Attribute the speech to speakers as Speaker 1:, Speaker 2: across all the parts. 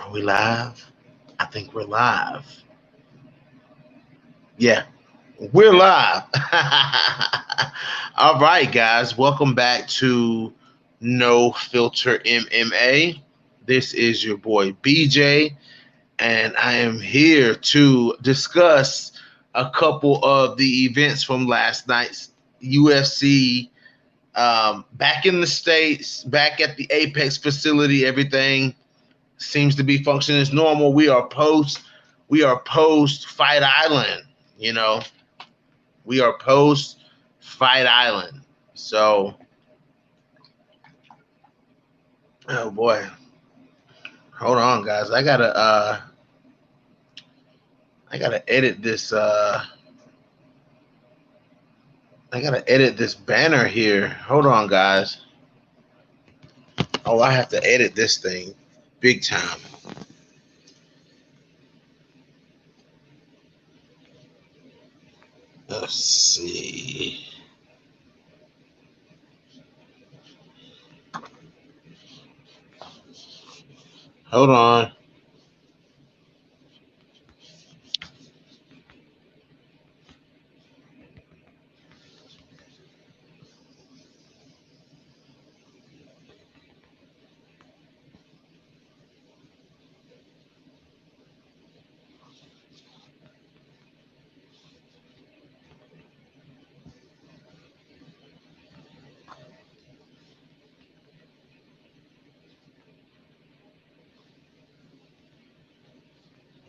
Speaker 1: Are we live? I think we're live. Yeah, we're live. All right, guys. Welcome back to No Filter MMA. This is your boy BJ, and I am here to discuss a couple of the events from last night's UFC. Back in the States, back at the Apex facility, everything seems to be functioning as normal. We are post Fight Island, you know. We are post Fight Island. So, oh boy. Hold on, guys. I gotta edit this banner here. Hold on, guys. Oh, I have to edit this thing big time. Let's see. Hold on.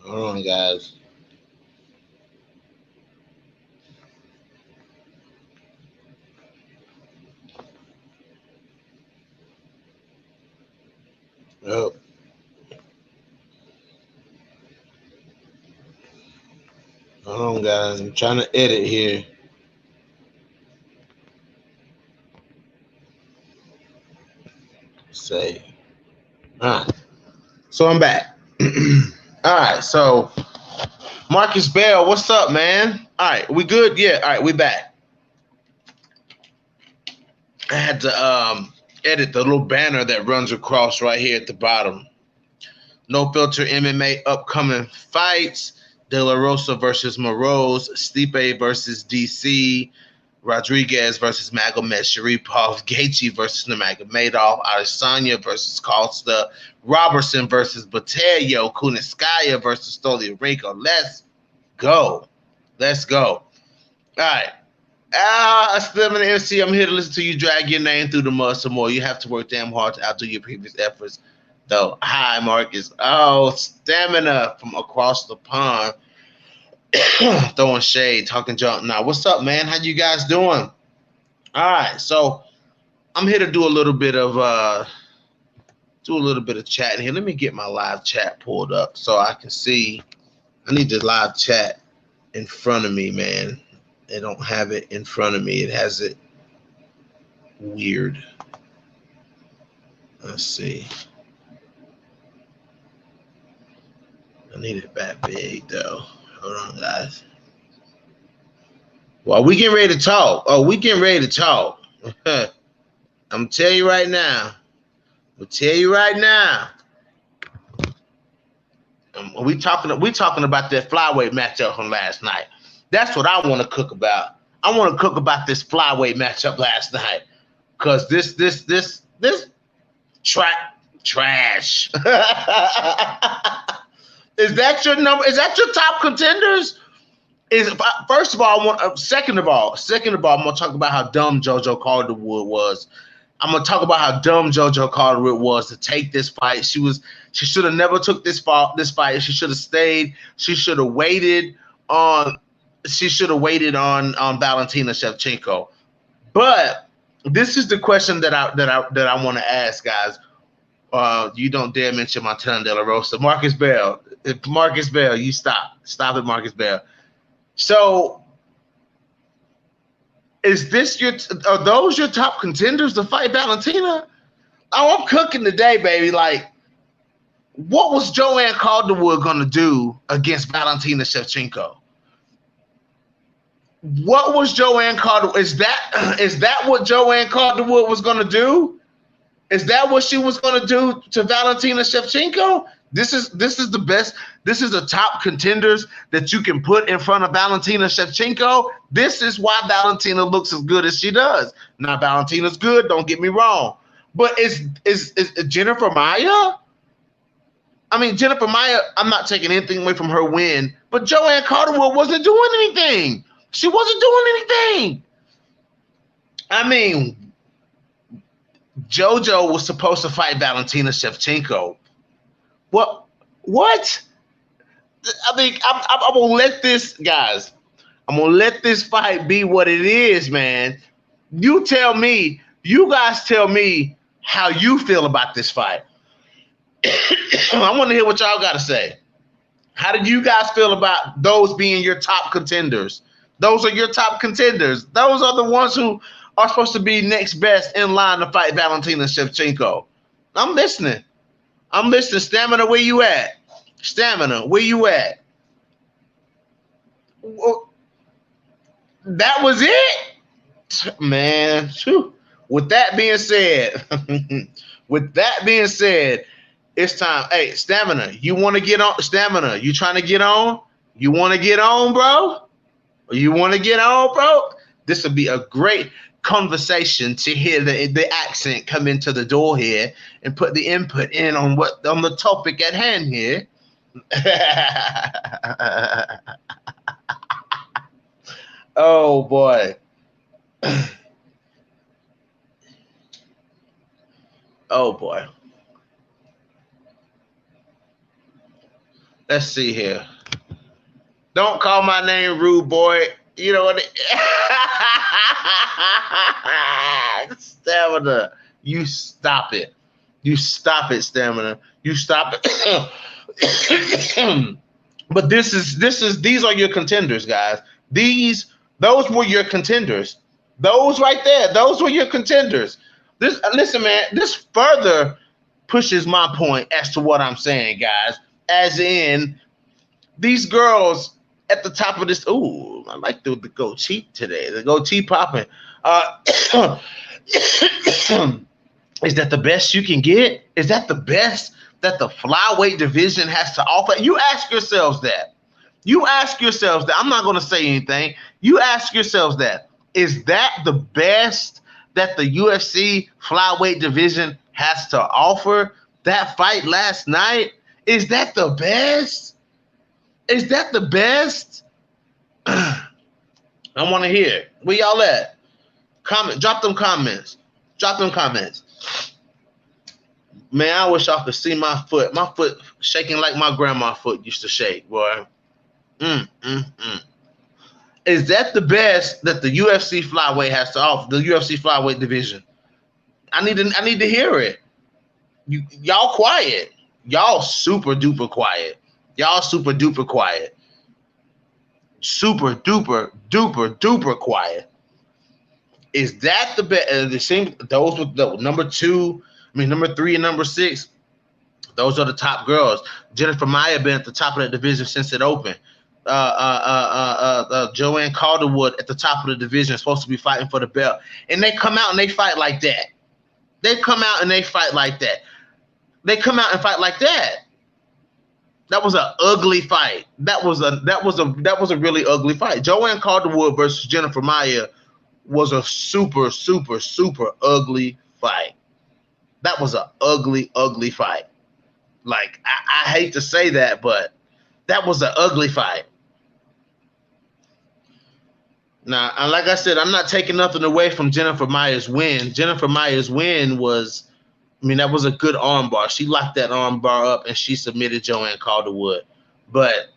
Speaker 1: Hold on, guys. Oh. Hold on, guys. I'm trying to edit here. Say. All right. So I'm back. All right. So Marcus Bell, what's up, man? All right. We good? Yeah. All right. We back. I had to edit the little banner that runs across right here at the bottom. No Filter MMA upcoming fights. De La Rosa versus Moroz. Stipe versus DC. Rodriguez versus Magomed Sharipov. Gaethje versus Nurmagomedov. Adesanya versus Costa. Robertson versus Botello. Kunitskaya versus Stoliarenko. Let's go. Let's go. All right. Slim and MC, I'm here to listen to you drag your name through the mud some more. You have to work damn hard to outdo your previous efforts, though. Hi, Marcus. Oh, Stamina from across the pond. Throwing shade, talking junk. Now, what's up, man? How you guys doing? All right, so I'm here to do a little bit of chatting here. Let me get my live chat pulled up so I can see. I need the live chat in front of me, man. They don't have it in front of me. It has it weird. Let's see. I need it that big, though. Hold on, guys. Well, we getting ready to talk. Oh, we getting ready to talk. I'm telling you right now. We talking about that flyweight matchup from last night. That's what I want to cook about. I want to cook about this flyweight matchup last night, cause this trash. Is that your number? Is that your top contenders? First of all, second of all, I'm gonna talk about how dumb JoJo Calderwood was. I'm gonna talk about how dumb JoJo Calderwood was to take this fight. She should have never took this fight. She should have stayed. She should have waited on Valentina Shevchenko. But this is the question that I want to ask, guys. You don't dare mention Montana De La Rosa. Marcus Bell, you stop it, Marcus Bell. So, are those your top contenders to fight Valentina? Oh, I'm cooking today, baby. Like, what was Joanne Calderwood gonna do against Valentina Shevchenko? What was Joanne Calderwood? Is that what Joanne Calderwood was gonna do? Is that what she was going to do to Valentina Shevchenko? This is the best. This is the top contenders that you can put in front of Valentina Shevchenko. This is why Valentina looks as good as she does. Now, Valentina's good, don't get me wrong. But is Jennifer Maia? I mean, Jennifer Maia, I'm not taking anything away from her win, but Joanne Calderwood wasn't doing anything. She wasn't doing anything. I mean, JoJo was supposed to fight Valentina Shevchenko. What? I mean, I'm gonna let this, guys. I'm gonna let this fight be what it is, man. You guys tell me how you feel about this fight. I want to hear what y'all got to say. How did you guys feel about those being your top contenders? Those are your top contenders. Those are the ones who are supposed to be next best in line to fight Valentina Shevchenko. I'm listening. Stamina, where you at? Stamina, where you at? Well, that was it, man. Whew. With that being said, it's time. Hey, Stamina, you want to get on? Stamina, you trying to get on? You want to get on, bro? You want to get on, bro? This would be a great conversation to hear the accent come into the door here and put the input in on the topic at hand here. Oh boy. Oh boy. Let's see here. Don't call my name rude boy. You know what? Stamina. You stop it. You stop it, Stamina. You stop it. But these are your contenders, guys. Those were your contenders. Those right there, those were your contenders. Listen, man, this further pushes my point as to what I'm saying, guys. As in, these girls at the top of this. Ooh, I like the goatee today. The goatee popping. Is that the best you can get? Is that the best that the flyweight division has to offer? You ask yourselves that. I'm not going to say anything. You ask yourselves that. Is that the best that the UFC flyweight division has to offer? That fight last night? Is that the best? Is that the best? I want to hear. Where y'all at? Comment. Drop them comments. Man, I wish y'all could see my foot. My foot shaking like my grandma's foot used to shake, boy. Is that the best that the UFC flyweight has to offer? The UFC flyweight division. I need to hear it. Y'all quiet. Y'all super duper quiet. Super duper duper quiet. Is that the best? The same. Those with the number 3 and number 6. Those are the top girls. Jennifer Maia been at the top of that division since it opened. Joanne Calderwood at the top of the division, supposed to be fighting for the belt, and they come out and they fight like that. That was an ugly fight. That was a really ugly fight. Joanne Calderwood versus Jennifer Maia was a super ugly fight. That was an ugly fight. Like, I hate to say that, but that was an ugly fight. Now, and like I said, I'm not taking nothing away from Jennifer Maia's win. Jennifer Maia's win was, that was a good armbar. She locked that armbar up and she submitted Joanne Calderwood. But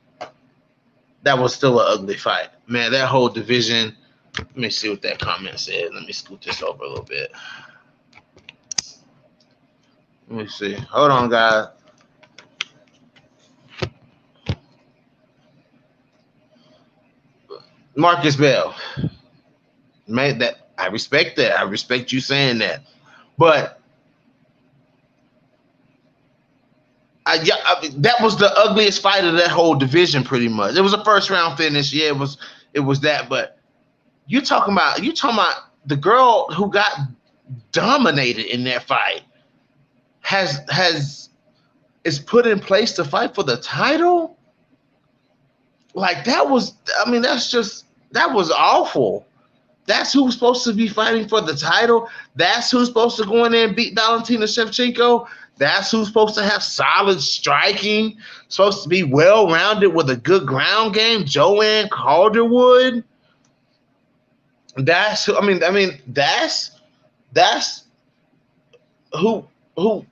Speaker 1: that was still an ugly fight. Man, that whole division. Let me see what that comment said. Let me scoot this over a little bit. Let me see. Hold on, guys. Marcus Bell. Man, that I respect that. I respect you saying that. But that was the ugliest fight of that whole division, pretty much. It was a first round finish. Yeah, it was that. But you talking about the girl who got dominated in that fight. is put in place to fight for the title. Like that was, I mean, that was awful. That's who's supposed to be fighting for the title. That's who's supposed to go in there and beat Valentina Shevchenko. That's who's supposed to have solid striking, supposed to be well-rounded with a good ground game. Joanne Calderwood. That's who. I mean, that's who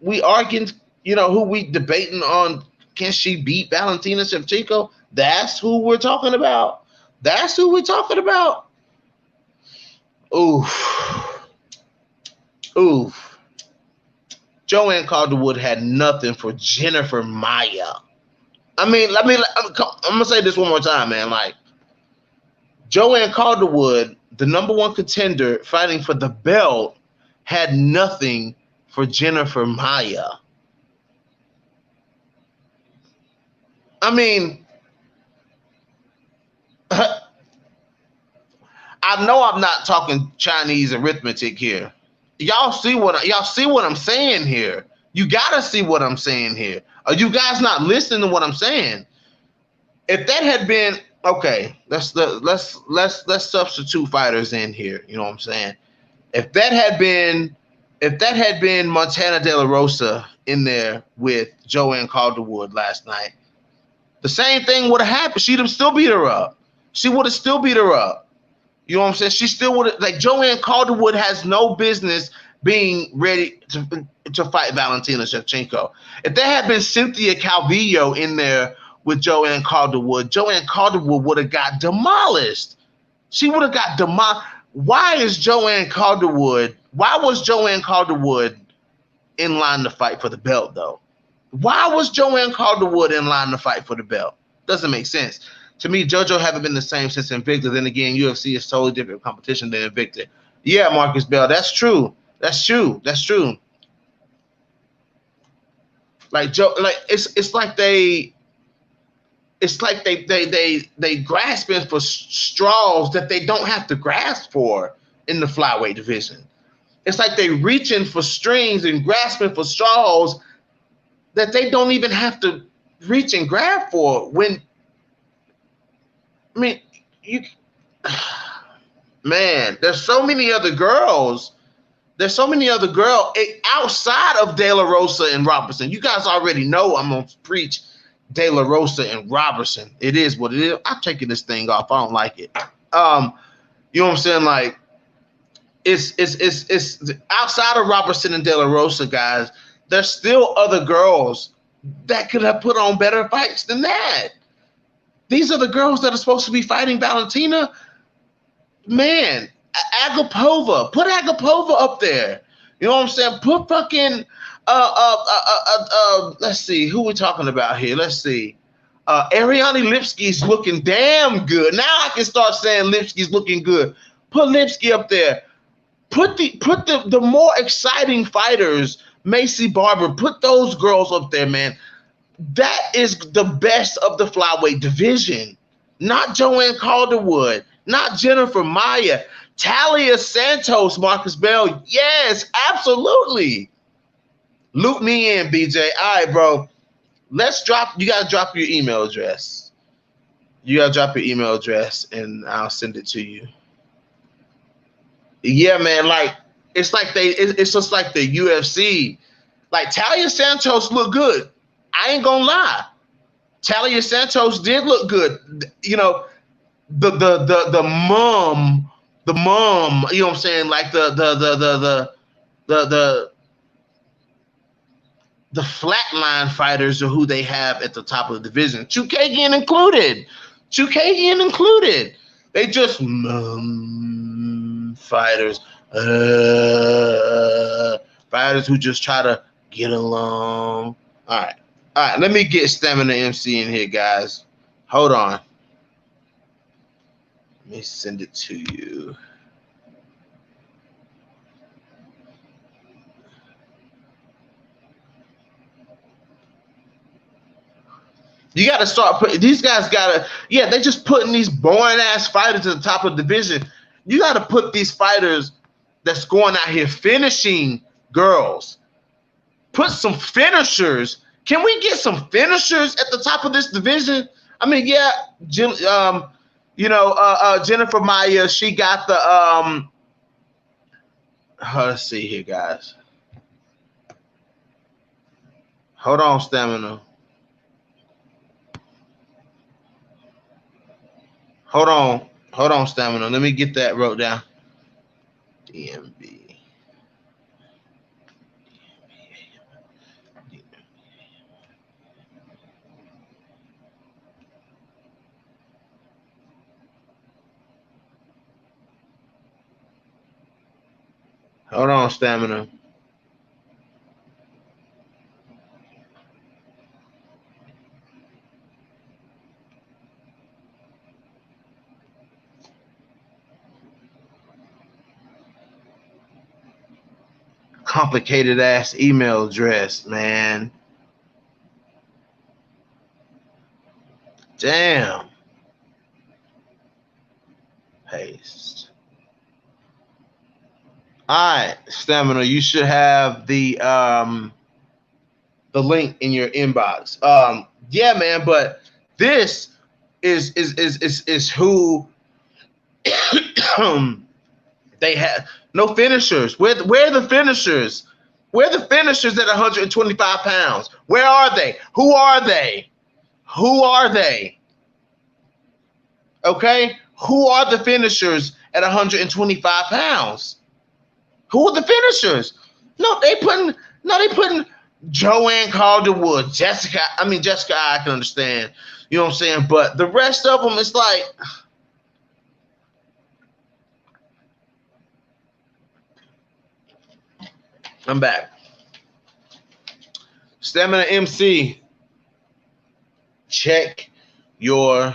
Speaker 1: we arguing. You know, who we debating on? Can she beat Valentina Shevchenko? That's who we're talking about. That's who we're talking about. Oof. Joanne Calderwood had nothing for Jennifer Maia. I mean, I'm gonna say this one more time, man. Like, Joanne Calderwood, the number one contender fighting for the belt, had nothing for Jennifer Maia. I mean, I know I'm not talking Chinese arithmetic here. Y'all see what I'm saying here. You gotta see what I'm saying here. Are you guys not listening to what I'm saying? If that had been okay, let's substitute fighters in here. You know what I'm saying? If that had been Montana De La Rosa in there with Joanne Calderwood last night, the same thing would have happened. She'd have still beat her up. She would have still beat her up. You know what I'm saying? She still would have, like, Joanne Calderwood has no business being ready to fight Valentina Shevchenko. If there had been Cynthia Calvillo in there with Joanne Calderwood would have got demolished. She would have got demolished. Why was Joanne Calderwood in line to fight for the belt, though? Why was Joanne Calderwood in line to fight for the belt? Doesn't make sense. To me, JoJo haven't been the same since Invicta. Then again, UFC is totally different competition than Invicta. Yeah, Marcus Bell, that's true. That's true. Like Joe, like it's like they grasping for straws that they don't have to grasp for in the flyweight division. It's like they reaching for strings and grasping for straws that they don't even have to reach and grab for. Man, there's so many other girls. Outside of De La Rosa and Robertson. You guys already know I'm gonna preach De La Rosa and Robertson. It is what it is. I'm taking this thing off. I don't like it. You know what I'm saying? Like, it's outside of Robertson and De La Rosa, guys. There's still other girls that could have put on better fights than that. These are the girls that are supposed to be fighting Valentina. Man, Agapova. Put Agapova up there. You know what I'm saying? Put fucking let's see, who we talking about here? Let's see. Ariane Lipski's looking damn good. Now I can start saying Lipski's looking good. Put Lipski up there. Put the more exciting fighters, Macy Barber, put those girls up there, man. That is the best of the flyweight division. Not Joanne Calderwood, not Jennifer Maia. Talia Santos, Marcus Bell. Yes, absolutely. Loop me in, BJ. All right, bro. You gotta drop your email address. And I'll send it to you. Yeah, man. Like, it's just like the UFC. Like, Talia Santos looked good. I ain't gonna lie. Talia Santos did look good. You know, the mom, you know what I'm saying? Like the flatline fighters are who they have at the top of the division. Chukagian included. They just fighters. Fighters who just try to get along. All right, let me get Stamina MC in here, guys. Hold on. Let me send it to you. You got to start putting these guys. They just putting these boring ass fighters at the top of the division. You got to put these fighters that's going out here finishing girls. put some finishers. Can we get some finishers at the top of this division? I mean, yeah, Jennifer Maia, she got the let's see here, guys. Hold on, Stamina. Hold on, Stamina. Let me get that wrote down. DMB. Hold on, Stamina. Complicated ass email address, man. Damn. Paste. All right, Stamina, you should have the link in your inbox. Yeah, man, but this is who they have no finishers. Where are the finishers? Where are the finishers at 125 pounds? Where are they? Who are they? Who are they? Okay, who are the finishers at 125 pounds? Who are the finishers? They putting Joanne Calderwood, Jessica. I can understand. You know what I'm saying? But the rest of them, it's like, I'm back. Stamina MC, check your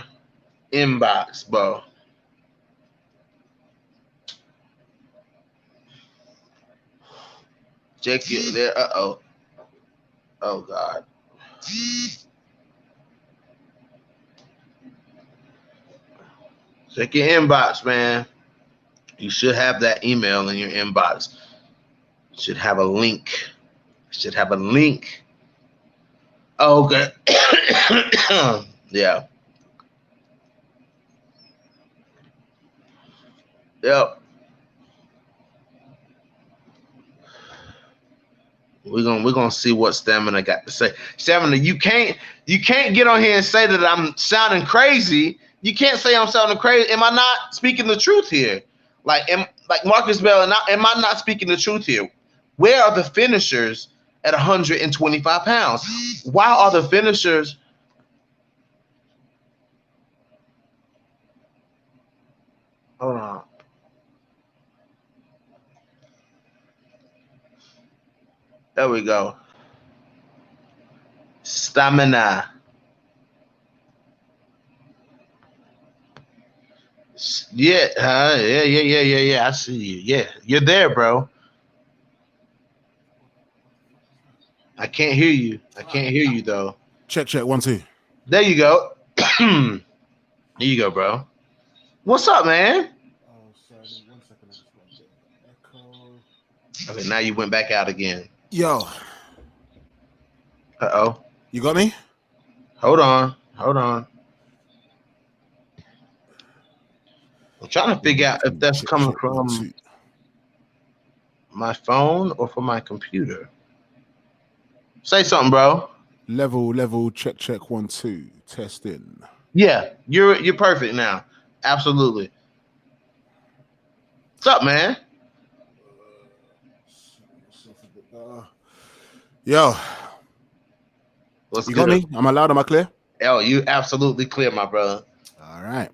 Speaker 1: inbox, bro. Check it there. Oh God. Check your inbox, man. You should have that email in your inbox. Should have a link. Oh, okay. Yeah. Yep. We're gonna see what Stamina got to say. Stamina, you can't get on here and say that I'm sounding crazy. You can't say I'm sounding crazy. Am I not speaking the truth here? Like Marcus Bell, am I not speaking the truth here? Where are the finishers at 125 pounds? Why are the finishers? Hold on. There we go. Stamina. Yeah, yeah. I see you. Yeah, you're there, bro. I can't hear you though.
Speaker 2: Check 1 2.
Speaker 1: There you go. There you go, bro. What's up, man?
Speaker 2: Oh, sorry. 1 second. I just want to echo.
Speaker 1: Okay, now you went back out again.
Speaker 2: Yo.
Speaker 1: Uh-oh.
Speaker 2: You got me?
Speaker 1: Hold on. I'm trying to figure out if that's coming from my phone or from my computer. Say something, bro.
Speaker 2: Level, check 1 2. Testing.
Speaker 1: Yeah, you're perfect now. Absolutely. What's up, man?
Speaker 2: Yo.
Speaker 1: What's
Speaker 2: you
Speaker 1: good?
Speaker 2: got me? Am I loud? Am I clear?
Speaker 1: Oh, you absolutely clear, my brother.
Speaker 2: All right.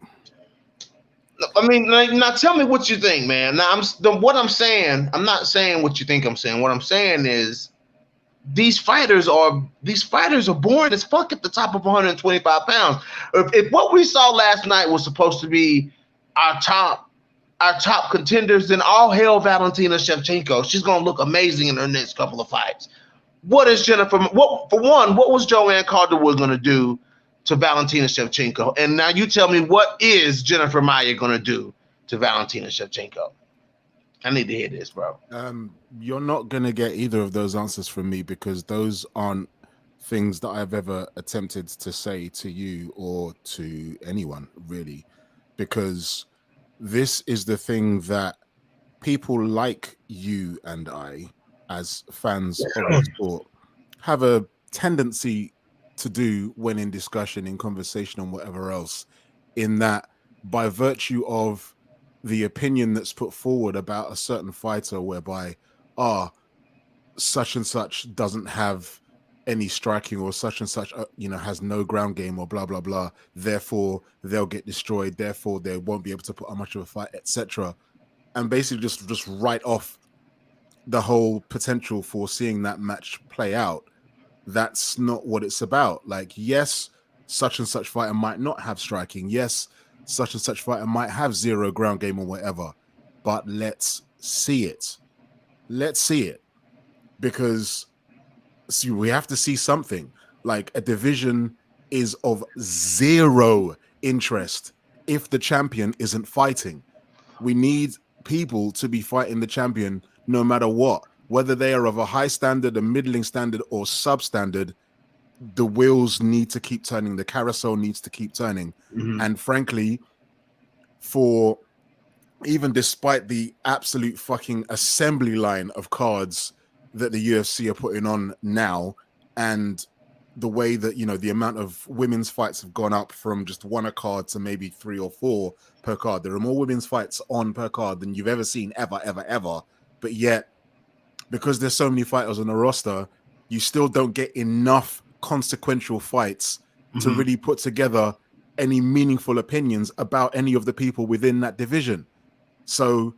Speaker 1: I mean, now tell me what you think, man. Now, what I'm saying, I'm not saying what you think I'm saying. What I'm saying is these fighters are born as fuck at the top of 125 pounds. If what we saw last night was supposed to be our top contenders, then all hail Valentina Shevchenko. She's gonna look amazing in her next couple of fights. What is Jennifer? What was Joanne Calderwood gonna do to Valentina Shevchenko? And now you tell me, what is Jennifer Maia gonna do to Valentina Shevchenko? I need to hear this, bro.
Speaker 2: You're not gonna get either of those answers from me because those aren't things that I've ever attempted to say to you or to anyone, really. Because this is the thing that people like you and I, as fans of the sport, have a tendency to do when in discussion, in conversation, and whatever else, in that by virtue of the opinion that's put forward about a certain fighter, whereby, such and such doesn't have any striking, or such and such, has no ground game, or blah, blah, blah. Therefore, they'll get destroyed. Therefore, they won't be able to put on much of a fight, etc. And basically just write off the whole potential for seeing that match play out. That's not what it's about. Like, yes, such and such fighter might not have striking. Yes, such and such fighter might have zero ground game or whatever. But let's see it. Let's see it. Because we have to see something. Like, a division is of zero interest if the champion isn't fighting. We need people to be fighting the champion no matter what, whether they are of a high standard, a middling standard, or substandard. The wheels need to keep turning, the carousel needs to keep turning. And frankly, for even despite the absolute fucking assembly line of cards that the UFC are putting on now, and the way that, the amount of women's fights have gone up from just one a card to maybe 3 or 4 per card. There are more women's fights on per card than you've ever seen, ever. But yet, because there's so many fighters on the roster, you still don't get enough consequential fights to really put together any meaningful opinions about any of the people within that division. So,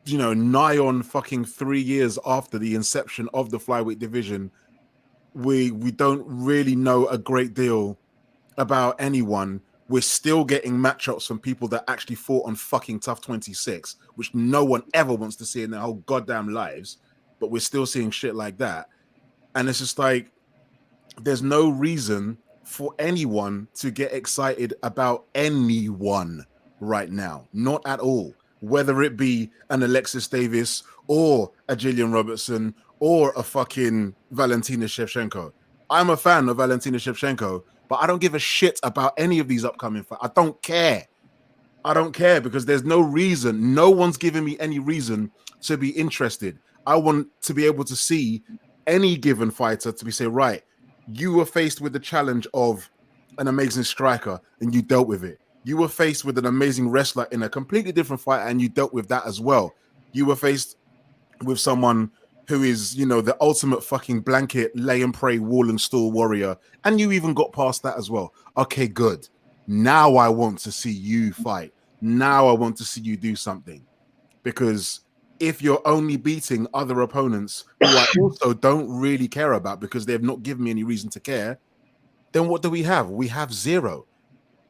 Speaker 2: nigh on fucking 3 years after the inception of the flyweight division, we don't really know a great deal about anyone. We're still getting matchups from people that actually fought on fucking Tough 26, which no one ever wants to see in their whole goddamn lives, but we're still seeing shit like that. And it's just like, there's no reason for anyone to get excited about anyone right now. Not at all. Whether it be an Alexis Davis or a Jillian Robertson or a fucking Valentina Shevchenko. I'm a fan of Valentina Shevchenko, but I don't give a shit about any of these upcoming fights. I don't care. Because there's no reason. No one's giving me any reason to be interested. I want to be able to see any given fighter to be say, right, you were faced with the challenge of an amazing striker and you dealt with it. You were faced with an amazing wrestler in a completely different fight and you dealt with that as well. You were faced with someone who is, the ultimate fucking blanket, lay and pray, wall and stall warrior, and you even got past that as well. Okay, good. Now I want to see you fight. Now I want to see you do something. Because if you're only beating other opponents who I also don't really care about because they have not given me any reason to care, then what do we have? We have zero.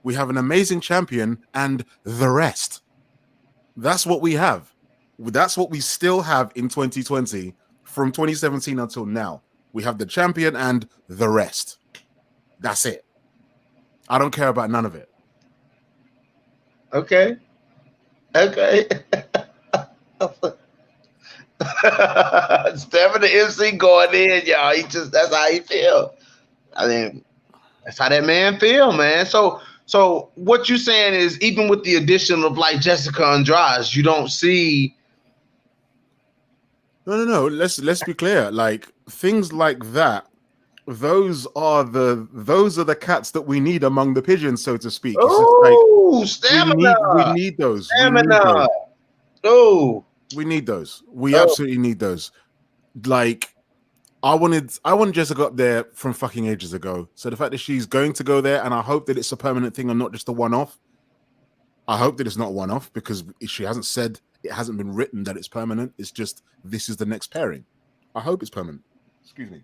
Speaker 2: We have an amazing champion and the rest. That's what we have. That's what we still have in 2020 from 2017 until now. We have the champion and the rest. That's it. I don't care about none of it.
Speaker 1: Okay. Stephen the MC going in, y'all. That's how he feel. I mean, that's how that man feel, man. So what you saying is, even with the addition of like Jessica Andrade, you don't see.
Speaker 2: No. Let's be clear. Like, things like that, those are the cats that we need among the pigeons, so to speak.
Speaker 1: Oh, stamina!
Speaker 2: We need those.
Speaker 1: Stamina! Oh,
Speaker 2: we need those. We absolutely need those. Like, I wanted Jessica up there from fucking ages ago. So the fact that she's going to go there, and I hope that it's a permanent thing and not just a one-off. I hope that it's not one-off because she hasn't said, it hasn't been written that it's permanent. It's just, this is the next pairing. I hope it's permanent. Excuse me.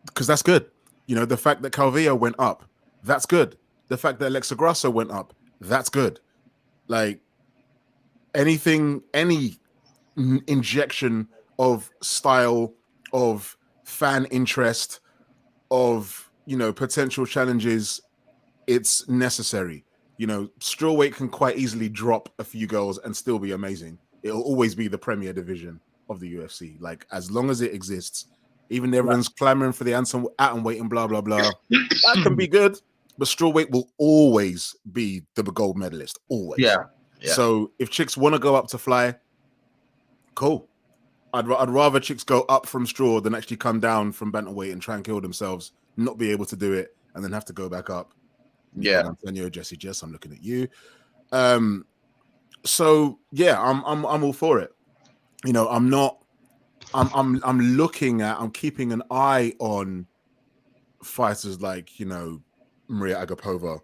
Speaker 2: Because that's good. The fact that Calvillo went up, that's good. The fact that Alexa Grasso went up, that's good. Like, any injection of style, of fan interest, of, potential challenges, it's necessary. Strawweight can quite easily drop a few girls and still be amazing. It'll always be the premier division of the UFC. Like, as long as it exists, even everyone's clamoring for the atom weight and blah, blah, blah. That can be good, but strawweight will always be the gold medalist. Always.
Speaker 1: Yeah.
Speaker 2: So if chicks want to go up to fly, cool. I'd rather chicks go up from straw than actually come down from bantamweight and try and kill themselves, not be able to do it, and then have to go back up.
Speaker 1: Yeah.
Speaker 2: Antonio, Jesse, Jess, I'm looking at you. So yeah, I'm all for it. You know, I'm keeping an eye on fighters like, you know, Maria Agapova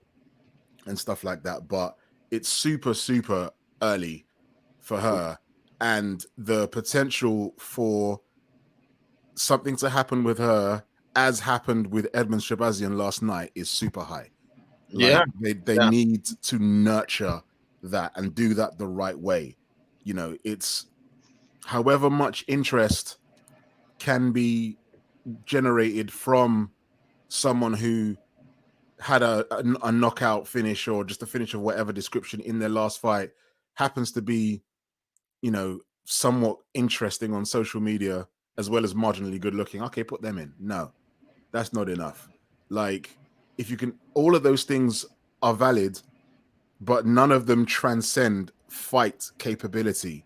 Speaker 2: and stuff like that, but it's super, super early for her. And the potential for something to happen with her, as happened with Edmund Shahbazyan last night, is super high. Like, they need to nurture that and do that the right way. You know, it's however much interest can be generated from someone who had a knockout finish or just a finish of whatever description in their last fight, happens to be, you know, somewhat interesting on social media as well as marginally good looking. Okay, put them in. No, that's not enough. Like, if you can, all of those things are valid, but none of them transcend fight capability.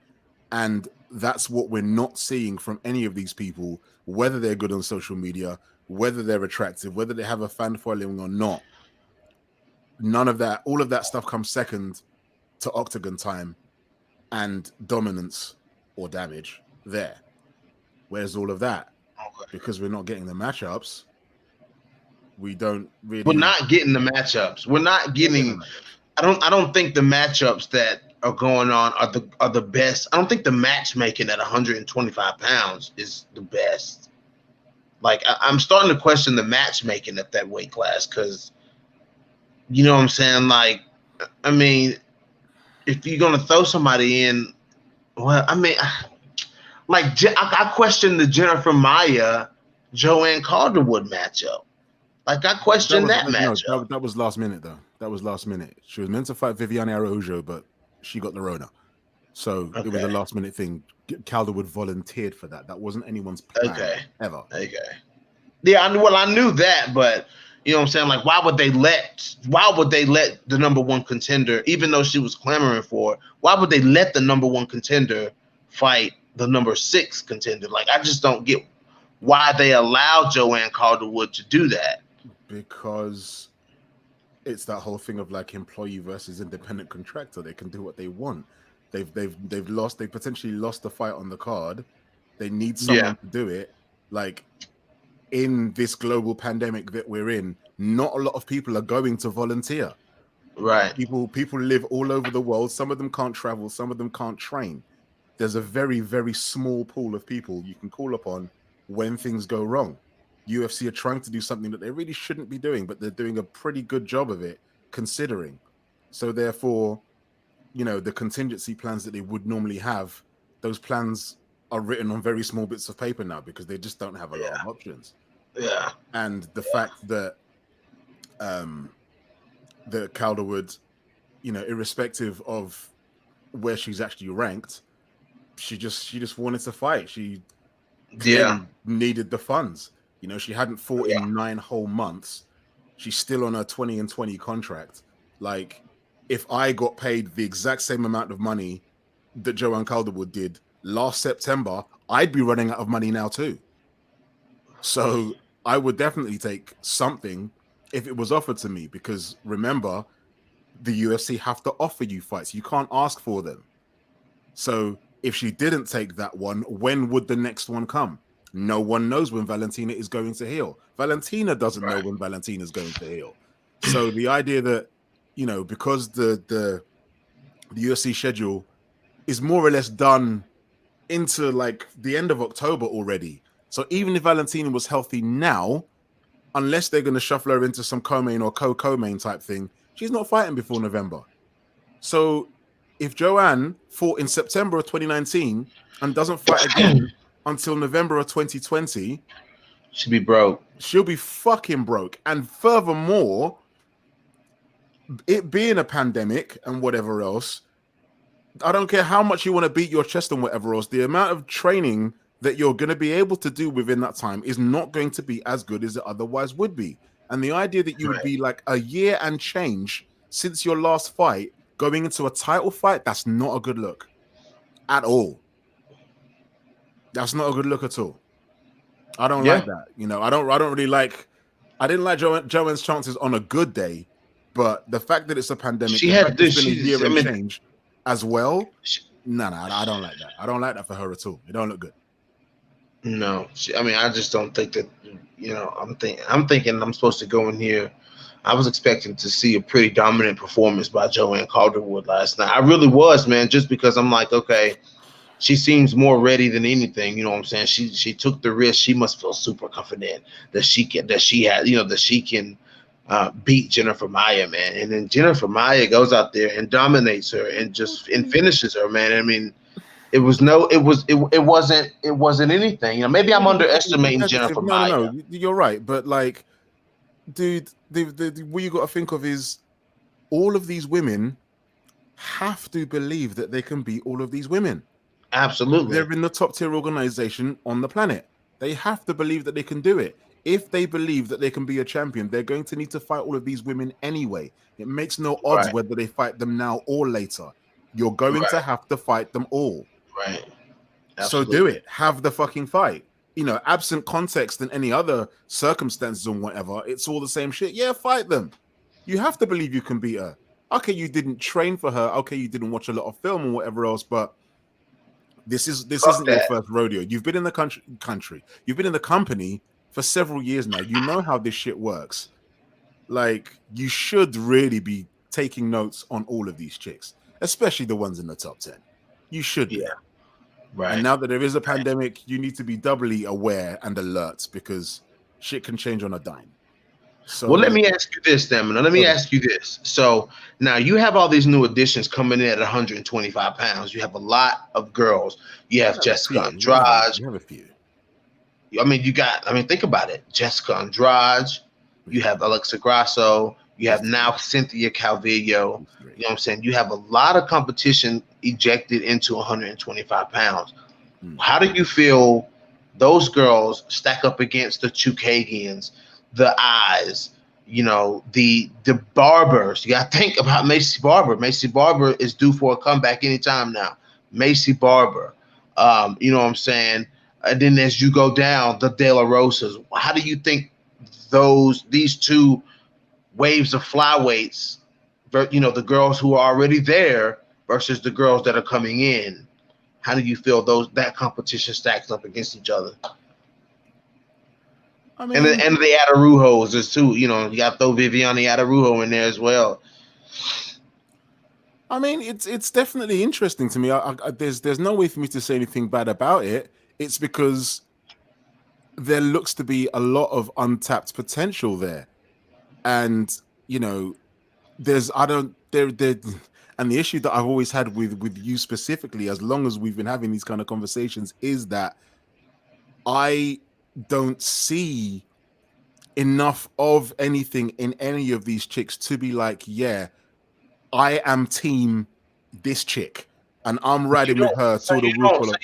Speaker 2: And that's what we're not seeing from any of these people, whether they're good on social media, whether they're attractive, whether they have a fan following or not. None of that, all of that stuff comes second to octagon time and dominance or damage there. Where's all of that?
Speaker 1: Okay.
Speaker 2: Because we're not getting the matchups. We don't really.
Speaker 1: We're not getting the matchups. We're not getting. I don't think the matchups that are going on are the best. I don't think the matchmaking at 125 pounds is the best. Like, I'm starting to question the matchmaking at that weight class, because, you know what I'm saying? Like, I mean, if you're gonna throw somebody in, well, I mean, like, I question the Jennifer Maia, Joanne Calderwood matchup. Like, I question that matchup.
Speaker 2: No, that was last minute, though. That was last minute. She was meant to fight Viviane Araujo, but she got the Rona. So It was a last minute thing. Calderwood volunteered for that. That wasn't anyone's plan ever.
Speaker 1: Okay. Yeah, I knew that, but you know what I'm saying? Like, why would they let the number one contender, even though she was clamoring for it, why would they let the number one contender fight the number 6 contender? Like, I just don't get why they allowed Joanne Calderwood to do that.
Speaker 2: Because it's that whole thing of like employee versus independent contractor. They can do what they want. They've potentially lost the fight on the card. They need someone to do it. Like, in this global pandemic that we're in, not a lot of people are going to volunteer.
Speaker 1: Right.
Speaker 2: People live all over the world. Some of them can't travel. Some of them can't train. There's a very, very small pool of people you can call upon when things go wrong. UFC are trying to do something that they really shouldn't be doing, but they're doing a pretty good job of it, considering. So therefore, you know, the contingency plans that they would normally have, those plans are written on very small bits of paper now because they just don't have a lot of options.
Speaker 1: Yeah.
Speaker 2: And the fact that the Calderwood, you know, irrespective of where she's actually ranked, she just wanted to fight. She needed the funds. You know, she hadn't fought in 9 whole months. She's still on her 20-20 contract. Like, if I got paid the exact same amount of money that Joanne Calderwood did last September, I'd be running out of money now too. So I would definitely take something if it was offered to me, because remember, the UFC have to offer you fights. You can't ask for them. So if she didn't take that one, when would the next one come? No one knows when Valentina is going to heal. Valentina doesn't know when Valentina is going to heal. So the idea that, you know, because the UFC schedule is more or less done into like the end of October already. So even if Valentina was healthy now, unless they're going to shuffle her into some co-main or co-main type thing, she's not fighting before November. So if Joanne fought in September of 2019 and doesn't fight again until November of 2020,
Speaker 1: she'll be broke.
Speaker 2: She'll be fucking broke. And furthermore, it being a pandemic and whatever else, I don't care how much you want to beat your chest and whatever else. The amount of training that you're going to be able to do within that time is not going to be as good as it otherwise would be. And the idea that you would be like a year and change since your last fight going into a title fight, that's not a good look at all. That's not a good look at all. I don't like that. You know, I don't really like. I didn't like Joanne's chances on a good day, but the fact that it's a pandemic, it's been a year and change as well. No, I don't like that. I don't like that for her at all. It don't look good.
Speaker 1: No, I mean, I just don't think that. You know, I'm thinking I'm supposed to go in here. I was expecting to see a pretty dominant performance by Joanne Calderwood last night. I really was, man, just because I'm like, okay, she seems more ready than anything. You know what I'm saying? She took the risk. She must feel super confident that she can beat Jennifer Maia, man. And then Jennifer Maia goes out there and dominates her and finishes her, man. I mean, it wasn't anything. You know, maybe I'm underestimating Jennifer Maia.
Speaker 2: No, you're right. But like, dude, what you got to think of is all of these women have to believe that they can beat all of these women.
Speaker 1: Absolutely.
Speaker 2: They're in the top tier organization on the planet. They have to believe that they can do it. If they believe that they can be a champion, they're going to need to fight all of these women anyway. It makes no odds whether they fight them now or later. You're going to have to fight them all.
Speaker 1: Right.
Speaker 2: Absolutely. So do it. Have the fucking fight. You know, absent context and any other circumstances and whatever, it's all the same shit. Yeah, fight them. You have to believe you can beat her. Okay, you didn't train for her. Okay, you didn't watch a lot of film and whatever else, but this isn't your first rodeo. You've been in the country. You've been in the company for several years now. You know how this shit works. Like, you should really be taking notes on all of these chicks, especially the ones in the top 10. You should be.
Speaker 1: Right.
Speaker 2: And now that there is a pandemic, you need to be doubly aware and alert because shit can change on a dime. So,
Speaker 1: well, let me ask you this, Damon. Let me ask you this. So now you have all these new additions coming in at 125 pounds. You have a lot of girls. You have Jessica Andrade.
Speaker 2: You have a few.
Speaker 1: I mean, think about it. Jessica Andrade. You have Alexa Grasso. You have now Cynthia Calvillo. You know what I'm saying? You have a lot of competition ejected into 125 pounds. How do you feel those girls stack up against the Chukagians, the Eyes, you know, the Barbers? You got to think about Macy Barber. Macy Barber is due for a comeback anytime now. Macy Barber. You know what I'm saying? And then as you go down, the De La Rosas. How do you think these two waves of flyweights, you know, the girls who are already there versus the girls that are coming in, how do you feel that competition stacks up against each other? I mean, and the Adarujos is too. You know, you got to throw Viviane Adarujo in there as well.
Speaker 2: I mean, it's definitely interesting to me. There's no way for me to say anything bad about it. It's because there looks to be a lot of untapped potential there. And, you know, and the issue that I've always had with you specifically, as long as we've been having these kind of conversations, is that I don't see enough of anything in any of these chicks to be like, yeah, I am team this chick and I'm riding with her to the roof.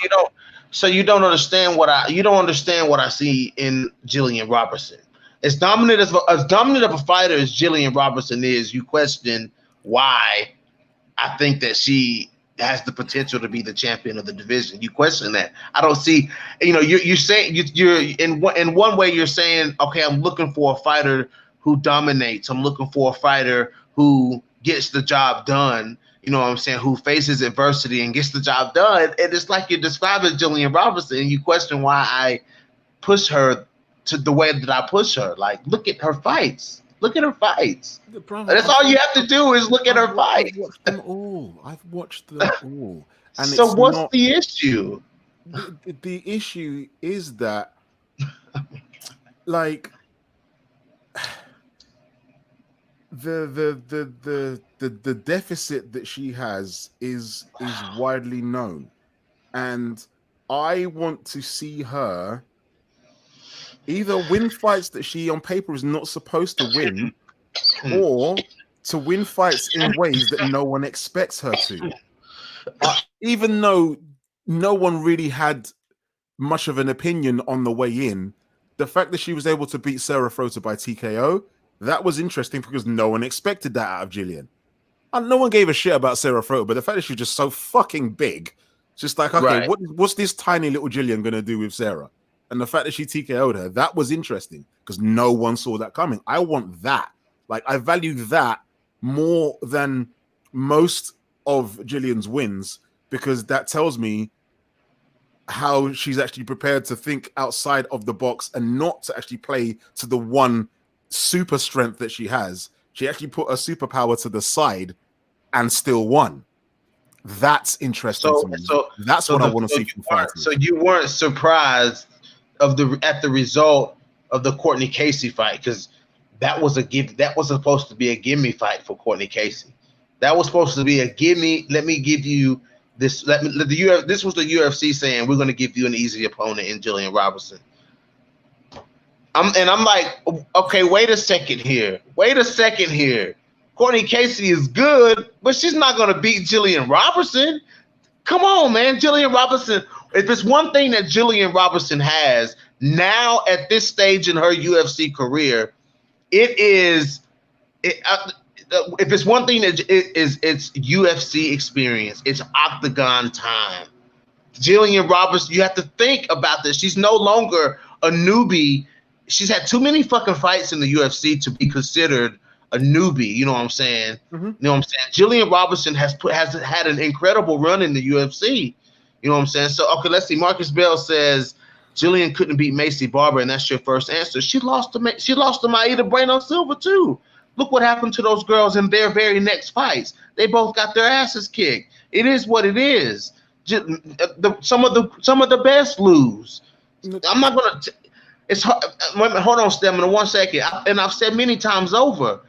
Speaker 1: So you don't understand what I see in Jillian Robertson. As dominant of a fighter as Jillian Robertson is, you question why I think that she has the potential to be the champion of the division. You question that. I don't see, you know, you're saying you're in one way you're saying, okay, I'm looking for a fighter who dominates. I'm looking for a fighter who gets the job done. You know what I'm saying? Who faces adversity and gets the job done. And it's like you're describing Jillian Robertson and you question why I push her to the way that I push her. Like, look at her fights. Look at her fights. That's all you have to do is look at her fights.
Speaker 2: I've watched them all. And
Speaker 1: so what's the issue?
Speaker 2: The issue is that, like, the deficit that she has is widely known, and I want to see her either win fights that she on paper is not supposed to win, or to win fights in ways that no one expects her to. even though no one really had much of an opinion on the way in, the fact that she was able to beat Sarah Frota by TKO, that was interesting because no one expected that out of Jillian. And no one gave a shit about Sarah Frota, but the fact that she's just so fucking big, it's just like, okay, what's this tiny little Jillian going to do with Sarah? And the fact that she TKO'd her, that was interesting because no one saw that coming. I want that. Like, I value that more than most of Jillian's wins because that tells me how she's actually prepared to think outside of the box and not to actually play to the one super strength that she has. She actually put her superpower to the side and still won. That's interesting to me. That's what I want to see from fighters.
Speaker 1: So you weren't surprised at the result of the Courtney Casey fight because that was supposed to be a gimme fight for Courtney Casey. That was supposed to be a gimme. Let me give you this. This was the UFC saying we're going to give you an easy opponent in Jillian Robertson. I'm like, okay, wait a second here. Courtney Casey is good, but she's not going to beat Jillian Robertson. Come on, man. Jillian Robertson, if it's one thing that Jillian Robertson has now at this stage in her UFC career, if it's one thing that it's UFC experience, it's octagon time. Jillian Robertson, you have to think about this. She's no longer a newbie. She's had too many fucking fights in the UFC to be considered a newbie. You know what I'm saying?
Speaker 2: Mm-hmm.
Speaker 1: You know what I'm saying? Jillian Robertson has had an incredible run in the UFC. You know what I'm saying? So, okay, let's see. Marcus Bell says Jillian couldn't beat Macy Barber, and that's your first answer. She lost to Maida Bueno Silva, too. Look what happened to those girls in their very next fights. They both got their asses kicked. It is what it is. Some of the best lose. I'm not going to – it's hard. Hold on, Stamina, 1 second. And I've said many times over,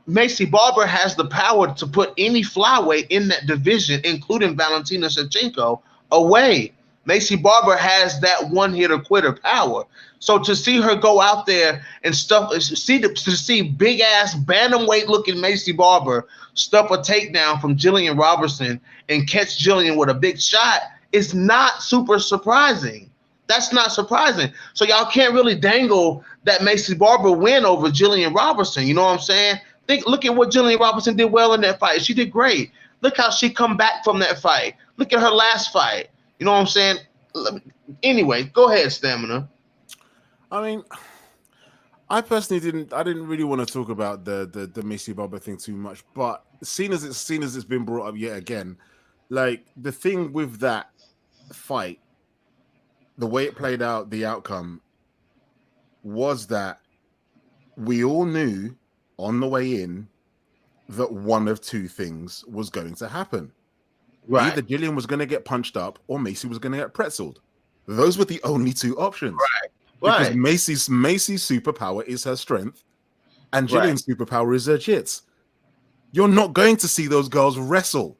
Speaker 1: Macy Barber has the power to put any flyweight in that division, including Valentina Shevchenko, away. Macy Barber has that one-hitter quitter power. So to see her go out there and to see big-ass bantamweight-looking Macy Barber stuff a takedown from Jillian Robertson and catch Jillian with a big shot is not super surprising. That's not surprising. So y'all can't really dangle that Macy Barber win over Jillian Robertson. You know what I'm saying? Look at what Jillian Robertson did well in that fight. She did great. Look how she come back from that fight. Look at her last fight. You know what I'm saying? Anyway, go ahead, Stamina.
Speaker 2: I mean, I personally didn't really want to talk about the Macy Barber thing too much, but seeing as it's been brought up yet again, like the thing with that fight, the way it played out, the outcome was that we all knew on the way in that one of two things was going to happen.
Speaker 1: Right.
Speaker 2: Either Jillian was going to get punched up or Macy was going to get pretzeled. Those were the only two options.
Speaker 1: Right.
Speaker 2: Because Macy's superpower is her strength and Jillian's superpower is her jits. You're not going to see those girls wrestle.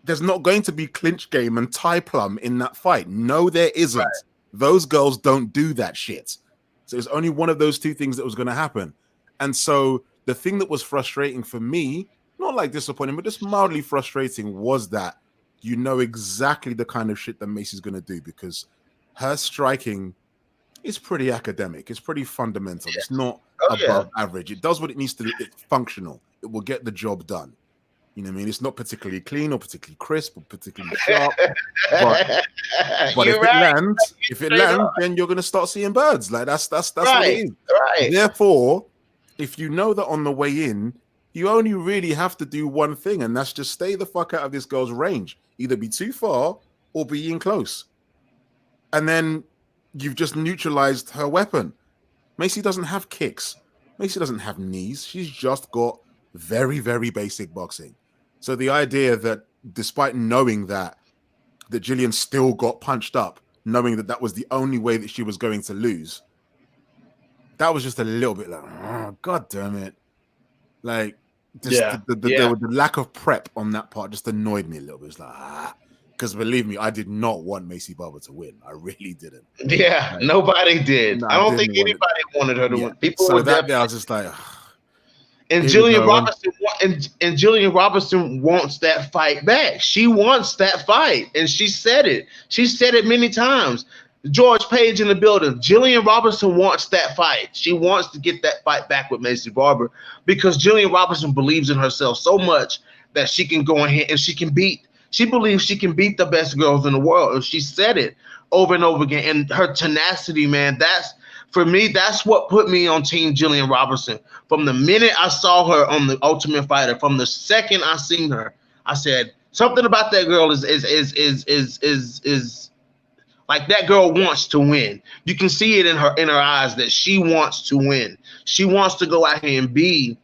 Speaker 2: There's not going to be clinch game and tie plum in that fight. No, there isn't. Right. Those girls don't do that shit. So it's only one of those two things that was going to happen. And so the thing that was frustrating for me, not like disappointing, but just mildly frustrating, was that you know exactly the kind of shit that Macy's going to do because her striking is pretty academic. It's pretty fundamental. Yeah. It's not above average. It does what it needs to do. It's functional. It will get the job done. You know what I mean? It's not particularly clean or particularly crisp or particularly sharp. but if it lands, then you're going to start seeing birds. Like that's what it is.
Speaker 1: Right.
Speaker 2: Therefore, if you know that on the way in, you only really have to do one thing, and that's just stay the fuck out of this girl's range. Either be too far or be in close. And then you've just neutralized her weapon. Macy doesn't have kicks. Macy doesn't have knees. She's just got very, very basic boxing. So the idea that despite knowing that Jillian still got punched up, knowing that was the only way that she was going to lose, that was just a little bit like, oh, God damn it. Like, the lack of prep on that part just annoyed me a little bit. It's like, because believe me, I did not want Macy Barber to win. I really didn't.
Speaker 1: Yeah, nobody did. I don't think anybody wanted her to win. People
Speaker 2: so that day I was just like,
Speaker 1: And Jillian Robertson wants that fight back. She wants that fight, and she said it. She said it many times. George Page in the building. Jillian Robertson wants that fight. She wants to get that fight back with Macy Barber because Jillian Robertson believes in herself so much that she can go ahead and she believes she can beat the best girls in the world. And she said it over and over again. And her tenacity, man, for me, that's what put me on Team Jillian Robertson. From the minute I saw her on The Ultimate Fighter, from the second I seen her, I said something about that girl is like that girl wants to win. You can see it in her eyes that she wants to win. She wants to go out here and be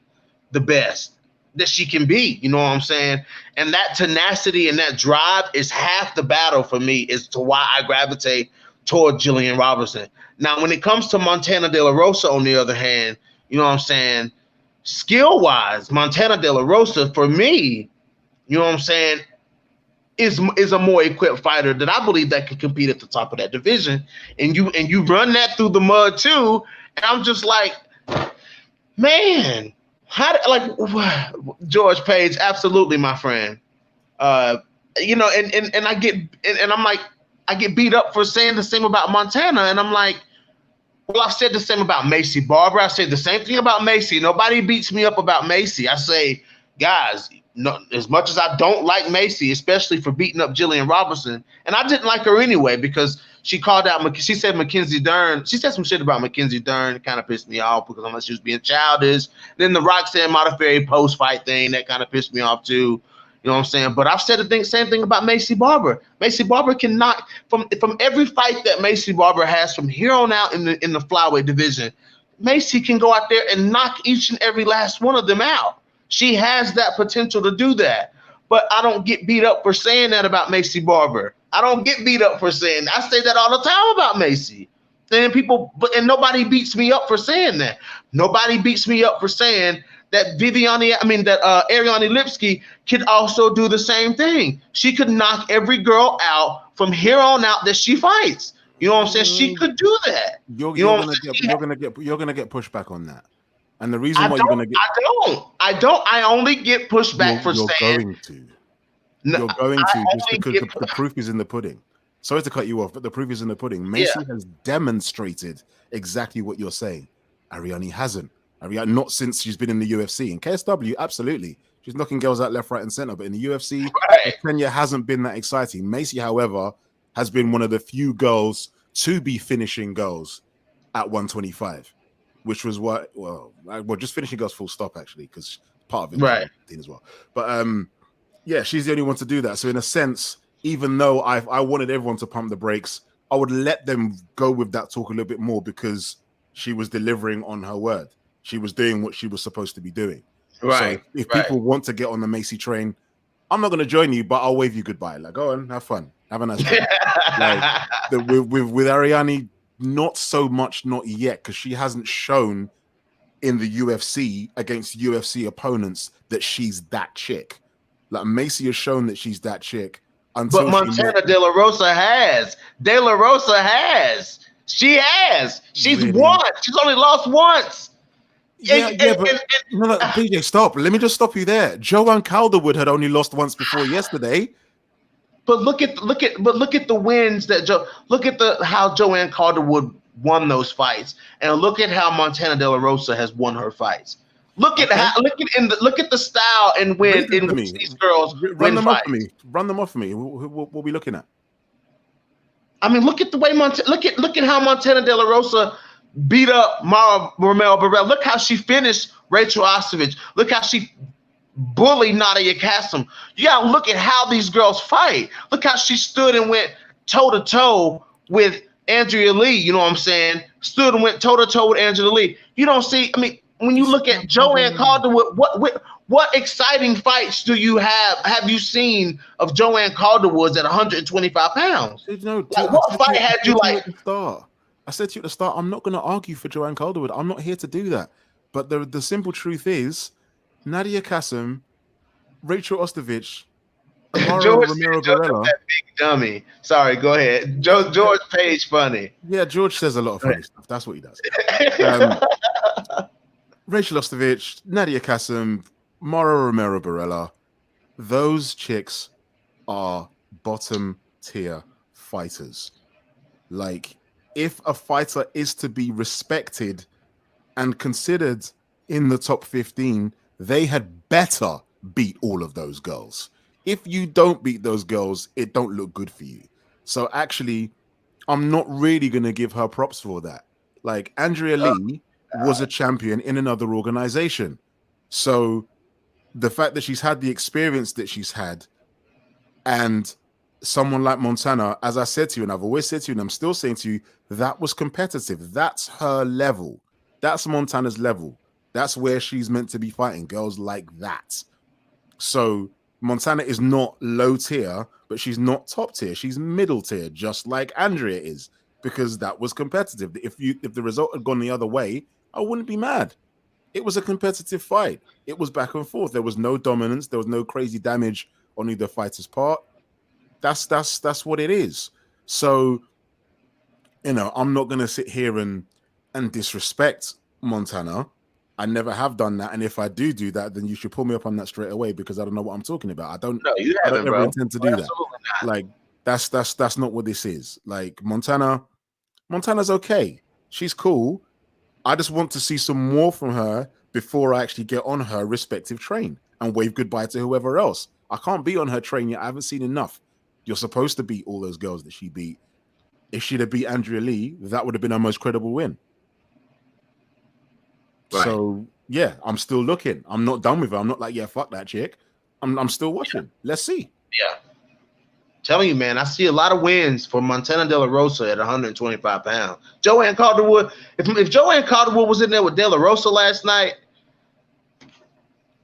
Speaker 1: the best that she can be. You know what I'm saying? And that tenacity and that drive is half the battle for me as to why I gravitate toward Jillian Robertson. Now, when it comes to Montana De La Rosa, on the other hand, you know what I'm saying? Skill-wise, Montana De La Rosa, for me, you know what I'm saying, is a more equipped fighter that I believe that can compete at the top of that division. And you run that through the mud too. And I'm just like, man, George Page, absolutely, my friend. You know, and I get and I'm like, I get beat up for saying the same about Montana, and I'm like, well, I've said the same about Macy Barber. I said the same thing about Macy. Nobody beats me up about Macy. I say, guys, no, as much as I don't like Macy, especially for beating up Jillian Robertson, and I didn't like her anyway because she called out, she said Mackenzie Dern. She said some shit about Mackenzie Dern. It kind of pissed me off because unless she was being childish. Then the Roxanne Modafferi post-fight thing, that kind of pissed me off too. You know what I'm saying? But I've said the same thing about Macy Barber. Macy Barber can knock from every fight that Macy Barber has from here on out in the flyweight division. Macy can go out there and knock each and every last one of them out. She has that potential to do that. But I don't get beat up for saying that about Macy Barber. I don't get beat up for saying that. I say that all the time about Macy. And nobody beats me up for saying that. Nobody beats me up for saying that Ariane Lipski could also do the same thing. She could knock every girl out from here on out that she fights. You know what I'm saying? She could do that.
Speaker 2: You're gonna get pushback on that. And the reason why you're gonna get
Speaker 1: I only get pushback for saying
Speaker 2: you're going to just because the proof is in the pudding. Sorry to cut you off, but the proof is in the pudding. Macy has demonstrated exactly what you're saying. Ariane hasn't. Not since she's been in the UFC. In KSW, absolutely. She's knocking girls out left, right, and center. But in the UFC, Kenya hasn't been that exciting. Macy, however, has been one of the few girls to be finishing girls at 125, which was just finishing girls full stop, actually, because part of it was as well. But she's the only one to do that. So in a sense, even though I wanted everyone to pump the brakes, I would let them go with that talk a little bit more because she was delivering on her word. She was doing what she was supposed to be doing. Right. So if people want to get on the Macy train, I'm not going to join you, but I'll wave you goodbye. Like, go on, have fun. Have a nice day. With Ariane, not so much, not yet, because she hasn't shown in the UFC against UFC opponents that she's that chick. Like, Macy has shown that she's that chick.
Speaker 1: But Montana De La Rosa has. De La Rosa has. She has. She's won. She's only lost once.
Speaker 2: PJ, stop. Let me just stop you there. Joanne Calderwood had only lost once before yesterday.
Speaker 1: But look at the wins that how Joanne Calderwood won those fights, and look at how Montana De La Rosa has won her fights. Look at the style and win in which these girls
Speaker 2: run them off for me. Run them off for me. What are we looking at?
Speaker 1: I mean, look at the way look at how Montana De La Rosa beat up Mara Romero Barrera. Look how she finished Rachel Ostovich. Look how she bullied Nadia Kassem. You gotta look at how these girls fight. Look how she stood and went toe-to-toe with Andrea Lee. You know what I'm saying? Stood and went toe-to-toe with Angela Lee. You don't see, I mean, when you look at Joanne Calderwood, what exciting fights do you have you seen of Joanne Calderwood at 125 pounds? What fight had you like?
Speaker 2: I said to you at the start, I'm not going to argue for Joanne Calderwood. I'm not here to do that. But the simple truth is, Nadia Kassem, Rachel Ostovich,
Speaker 1: George Romero Barrera. That big dummy. Sorry, go ahead. George Page funny.
Speaker 2: Yeah, George says a lot of funny stuff. That's what he does. Rachel Ostovich, Nadia Kassem, Mara Romero Barella, those chicks are bottom tier fighters. Like, if a fighter is to be respected and considered in the top 15, they had better beat all of those girls. If you don't beat those girls, it don't look good for you. So actually, I'm not really going to give her props for that. Like, Andrea Lee was a champion in another organization. So the fact that she's had the experience that she's had, and someone like Montana, as I said to you, and I've always said to you, and I'm still saying to you, that was competitive. That's her level. That's Montana's level. That's where she's meant to be fighting girls like that. So Montana is not low tier, but she's not top tier. She's middle tier, just like Andrea is, because that was competitive. If the result had gone the other way, I wouldn't be mad. It was a competitive fight. It was back and forth. There was no dominance. There was no crazy damage on either fighter's part. That's what it is. So, I'm not going to sit here and disrespect Montana. I never have done that, and if I do that, then you should pull me up on that straight away, because I don't know what I'm talking about. I don't ever intend to do that. Like, that's not what this is. Like, Montana's okay. She's cool. I just want to see some more from her before I actually get on her respective train and wave goodbye to whoever else. I can't be on her train yet. I haven't seen enough. You're supposed to beat all those girls that she beat. If she'd have beat Andrea Lee, that would have been her most credible win. Right. So, yeah, I'm still looking. I'm not done with her. I'm not like, yeah, fuck that chick. I'm still watching. Yeah. Let's see.
Speaker 1: Yeah. Telling you, man, I see a lot of wins for Montana De La Rosa at 125 pounds. Joanne Calderwood, if Joanne Calderwood was in there with De La Rosa last night,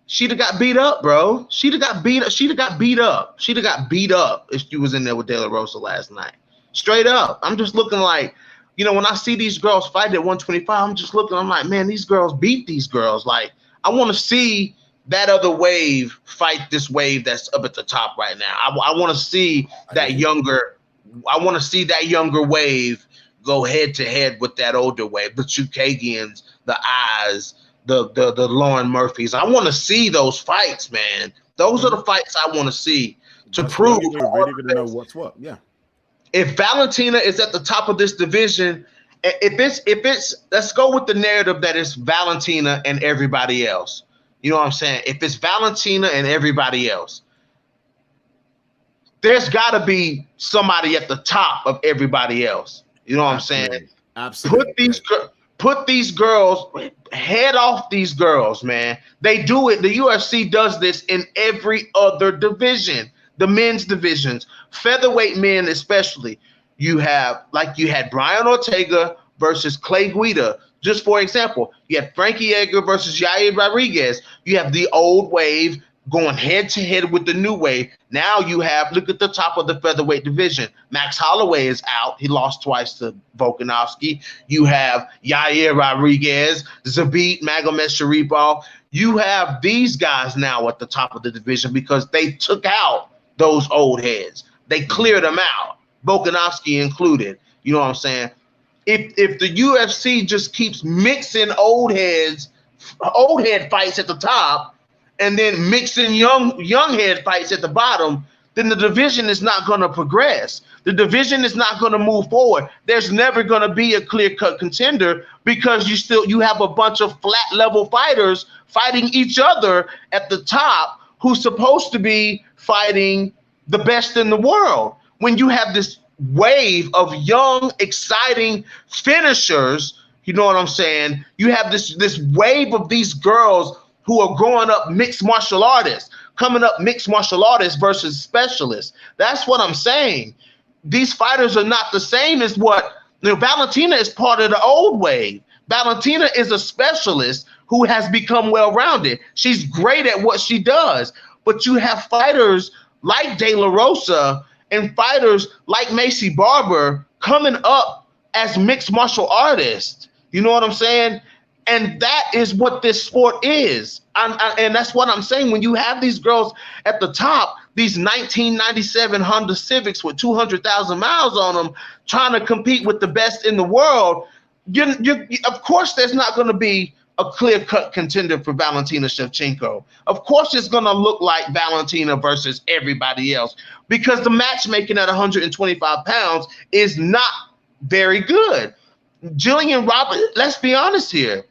Speaker 1: she'd have got beat up, bro. She'd have got beat up. She'd have got beat up if she was in there with De La Rosa last night. Straight up. I'm just looking like, when I see these girls fight at 125, I'm just looking, I'm like, man, these girls beat these girls. Like, I want to see that other wave fight this wave that's up at the top right now. I want to see that younger wave go head to head with that older wave, the Chukagians, the Eyes, the Lauren Murphys. I want to see those fights, man. Those are the fights I want to see to prove.
Speaker 2: We're ready to know what's what. Yeah.
Speaker 1: If Valentina is at the top of this division, if it's let's go with the narrative that it's Valentina and everybody else. You know what I'm saying? If it's Valentina and everybody else, there's got to be somebody at the top of everybody else. You know what I'm saying?
Speaker 2: Absolutely.
Speaker 1: Put these girls, head off these girls, man. They do it. The UFC does this in every other division, the men's divisions, featherweight men especially. You had Brian Ortega versus Clay Guida. Just for example, you have Frankie Edgar versus Yair Rodriguez. You have the old wave going head to head with the new wave. Now you have, look at the top of the featherweight division. Max Holloway is out. He lost twice to Volkanovski. You have Yair Rodriguez, Zabit Magomedsharipov. You have these guys now at the top of the division because they took out those old heads. They cleared them out, Volkanovski included. You know what I'm saying? If the UFC just keeps mixing old head fights at the top and then mixing young head fights at the bottom, then the division is not going to progress. The division is not going to move forward. There's never going to be a clear-cut contender because you have a bunch of flat level fighters fighting each other at the top who's supposed to be fighting the best in the world. When you have this wave of young, exciting finishers, you know what I'm saying? You have this wave of these girls who are growing up mixed martial artists, coming up mixed martial artists versus specialists. That's what I'm saying. These fighters are not the same as what Valentina is part of the old wave. Valentina is a specialist who has become well-rounded. She's great at what she does, but you have fighters like De La Rosa and fighters like Macy Barber coming up as mixed martial artists. You know what I'm saying? And that is what this sport is. And that's what I'm saying. When you have these girls at the top, these 1997 Honda Civics with 200,000 miles on them, trying to compete with the best in the world, of course there's not going to be a clear-cut contender for Valentina Shevchenko. Of course, it's going to look like Valentina versus everybody else because the matchmaking at 125 pounds is not very good. Jillian Robertson, let's be honest here.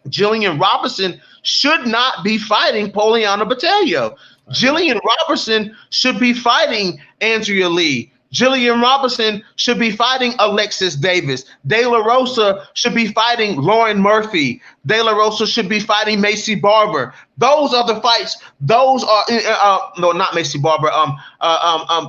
Speaker 1: Jillian Robertson should not be fighting Poliana Botelho. Jillian Robertson should be fighting Andrea Lee. Jillian Robertson should be fighting Alexis Davis. De La Rosa should be fighting Lauren Murphy. De La Rosa should be fighting Macy Barber. Those are the fights. Those are no, not Macy Barber.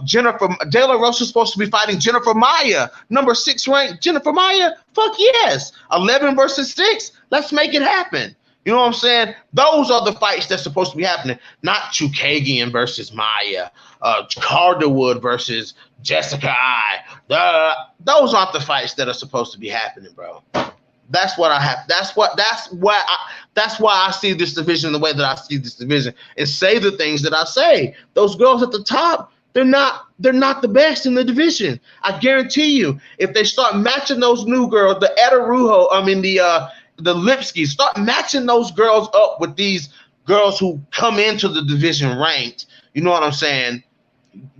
Speaker 1: Jennifer De La Rosa is supposed to be fighting Jennifer Maia, number 6 ranked Jennifer Maia. Fuck yes, 11 versus 6. Let's make it happen. You know what I'm saying? Those are the fights that's supposed to be happening, not Chukagian versus Maia, Calderwood versus Jessica I. Those aren't the fights that are supposed to be happening, bro. That's what I have. That's why I see this division the way that I see this division and say the things that I say. Those girls at the top, they're not the best in the division. I guarantee you, if they start matching those new girls, the Adarujo, the Lipskis, start matching those girls up with these girls who come into the division ranked, you know what I'm saying?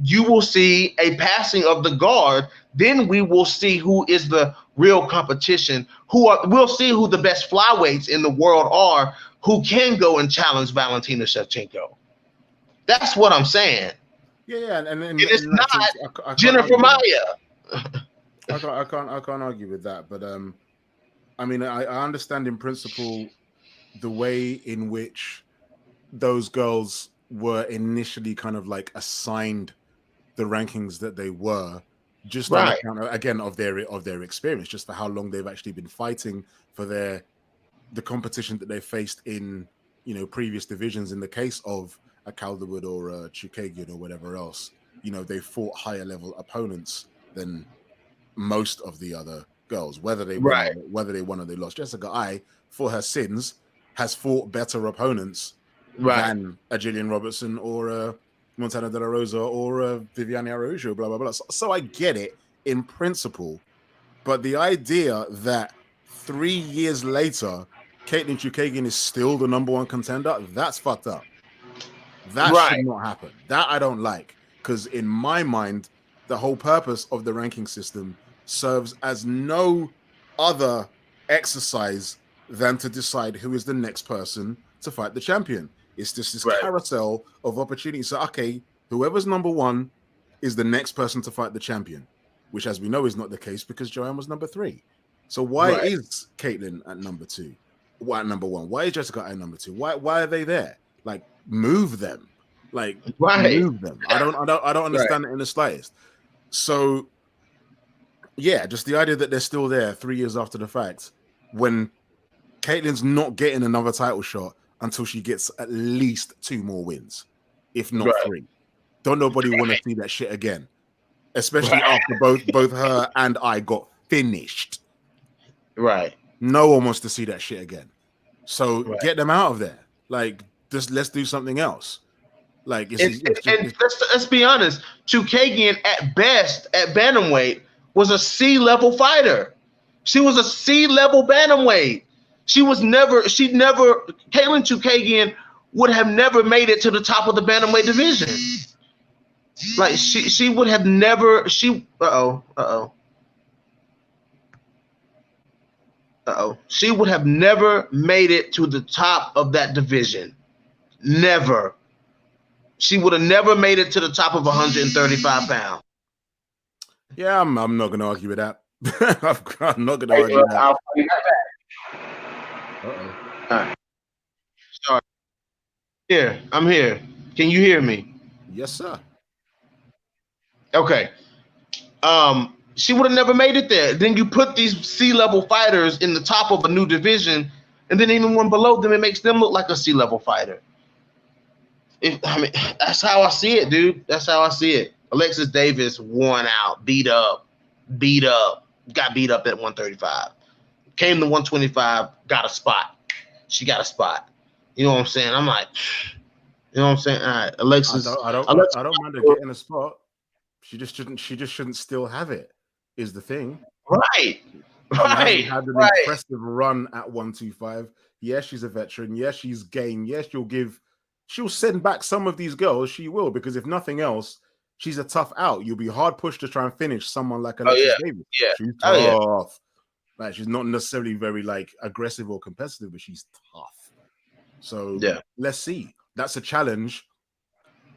Speaker 1: You will see a passing of the guard. Then we will see who is the real competition. We'll see who the best flyweights in the world are who can go and challenge Valentina Shevchenko. That's what I'm saying.
Speaker 2: Yeah, and
Speaker 1: it's not I Jennifer Maia.
Speaker 2: I can't argue with that, but I mean, I understand in principle the way in which those girls were initially kind of like assigned the rankings that they were, just on account again of their experience, just for how long they've actually been fighting for the competition that they faced in previous divisions. In the case of a Calderwood or a Chukagian or whatever else, they fought higher level opponents than most of the other girls, whether they won or they lost. Jessica I, for her sins, has fought better opponents than a Jillian Robertson or a Montana De La Rosa or a Viviane Araújo, blah, blah, blah. So I get it in principle, but the idea that 3 years later, Caitlin Chukagian is still the number 1 contender, that's fucked up. That should not happen. That I don't like, because in my mind, the whole purpose of the ranking system serves as no other exercise than to decide who is the next person to fight the champion. It's just this carousel of opportunities. So, okay, whoever's number 1 is the next person to fight the champion, which, as we know, is not the case because Joanne was number 3. So why is Caitlin at number 2? Why at number 1? Why is Jessica at number 2? Why are they there? Like, move them. Like, move them. I don't understand it in the slightest. So, yeah, just the idea that they're still there 3 years after the fact, when Caitlin's not getting another title shot until she gets at least 2 more wins, if not 3. Don't nobody want to see that shit again, especially after both her and I got finished.
Speaker 1: Right.
Speaker 2: No one wants to see that shit again. So get them out of there. Like, just let's do something else. Like, let's be honest. Chukagian, at best, at bantamweight, was a C-level fighter. She was a C-level bantamweight. Caitlin Chukagian would have never made it to the top of the bantamweight division. Like, she would have never, she would have never made it to the top of that division. Never. She would have never made it to the top of 135 pounds. Yeah, I'm not going to argue with that. I'm not going to argue with that.
Speaker 1: I'll call you back. All right. Sorry. Here, I'm here. Can you hear me?
Speaker 2: Yes, sir.
Speaker 1: Okay. She would have never made it there. Then you put these C-level fighters in the top of a new division, and then even one below them, it makes them look like a C-level fighter. That's how I see it, dude. That's how I see it. Alexis Davis worn out, beat up, got beat up at 135. Came to 125, got a spot. She got a spot. You know what I'm saying? I'm like, you know what I'm saying? All right, Alexis.
Speaker 2: I don't mind her getting a spot. She just shouldn't still have it, is the thing.
Speaker 1: Right.
Speaker 2: She hasn't
Speaker 1: Right,
Speaker 2: had an
Speaker 1: right.
Speaker 2: impressive run at 125. Yes, she's a veteran. Yes, she's game. Yes, she'll send back some of these girls. She will, because if nothing else, she's a tough out. You'll be hard pushed to try and finish someone like
Speaker 1: Oh
Speaker 2: Alexis
Speaker 1: yeah,
Speaker 2: Davis.
Speaker 1: yeah.
Speaker 2: She's
Speaker 1: Oh yeah,
Speaker 2: tough. Like, she's not necessarily very like aggressive or competitive, but she's tough. So
Speaker 1: yeah.
Speaker 2: let's see. That's a challenge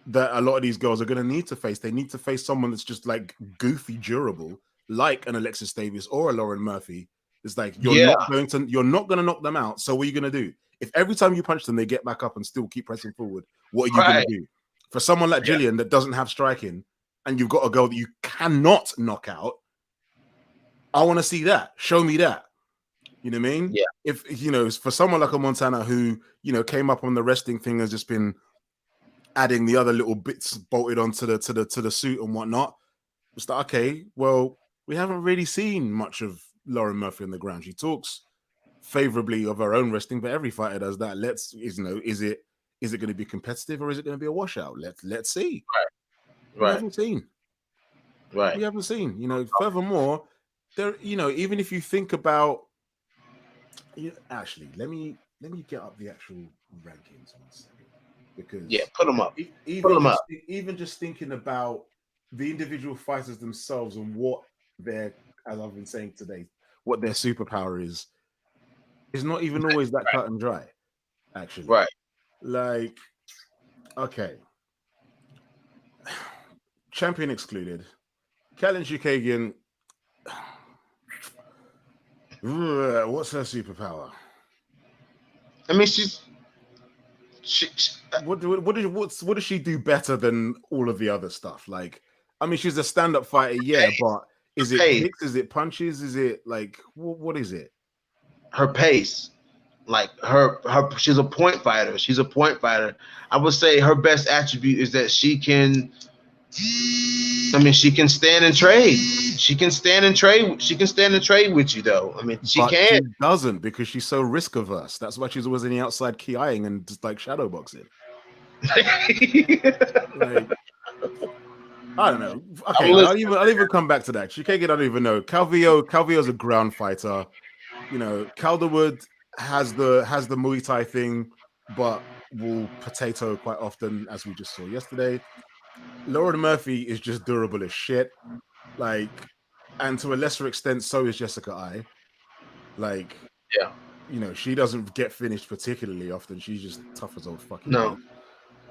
Speaker 2: that a lot of these girls are going to need to face. They need to face someone that's just like goofy durable, like an Alexis Davis or a Lauren Murphy. It's like you're
Speaker 1: Yeah.
Speaker 2: not going to knock them out. So what are you going to do? If every time you punch them, they get back up and still keep pressing forward, what are you going to do? For someone like Jillian that doesn't have striking, and you've got a girl that you cannot knock out, I want to see that. Show me that. You know what I mean?
Speaker 1: Yeah.
Speaker 2: If for someone like a Montana who came up on the wrestling thing, has just been adding the other little bits bolted onto the suit and whatnot. It's like, okay, well, we haven't really seen much of Lauren Murphy on the ground. She talks favorably of her own wrestling, but every fighter does that. Is it going to be competitive or is it going to be a washout? Let's see.
Speaker 1: Right.
Speaker 2: We haven't seen.
Speaker 1: Right.
Speaker 2: We haven't seen. Furthermore, there. Even if you think about, actually, let me get up the actual rankings 1 second. Because
Speaker 1: put them up.
Speaker 2: Even just thinking about the individual fighters themselves and what their, as I've been saying today, what their superpower is not even always that cut and dry. Actually,
Speaker 1: right?
Speaker 2: Like, okay, champion excluded, Kellen Chukagian. What's her superpower?
Speaker 1: I mean,
Speaker 2: what does she do better than all of the other stuff? Like, I mean, she's a stand-up fighter, but is it kicks? Is it punches? Is it like what is it?
Speaker 1: Her pace, like her she's a point fighter. She's a point fighter. I would say her best attribute is that she can. I mean, she can stand and trade. She can stand and trade. She can stand and trade with you, though. I mean, she can.
Speaker 2: She doesn't, because she's so risk averse. That's why she's always in the outside ki-ing and just like shadow boxing. Like, I don't know. Okay, I'll even come back to that. Chukagian, I don't even know. Calvillo's a ground fighter. Calderwood has the Muay Thai thing, but will potato quite often, as we just saw yesterday. Lauren Murphy is just durable as shit. Like, and to a lesser extent, so is Jessica I. Like, she doesn't get finished particularly often. She's just tough as old fucking nails.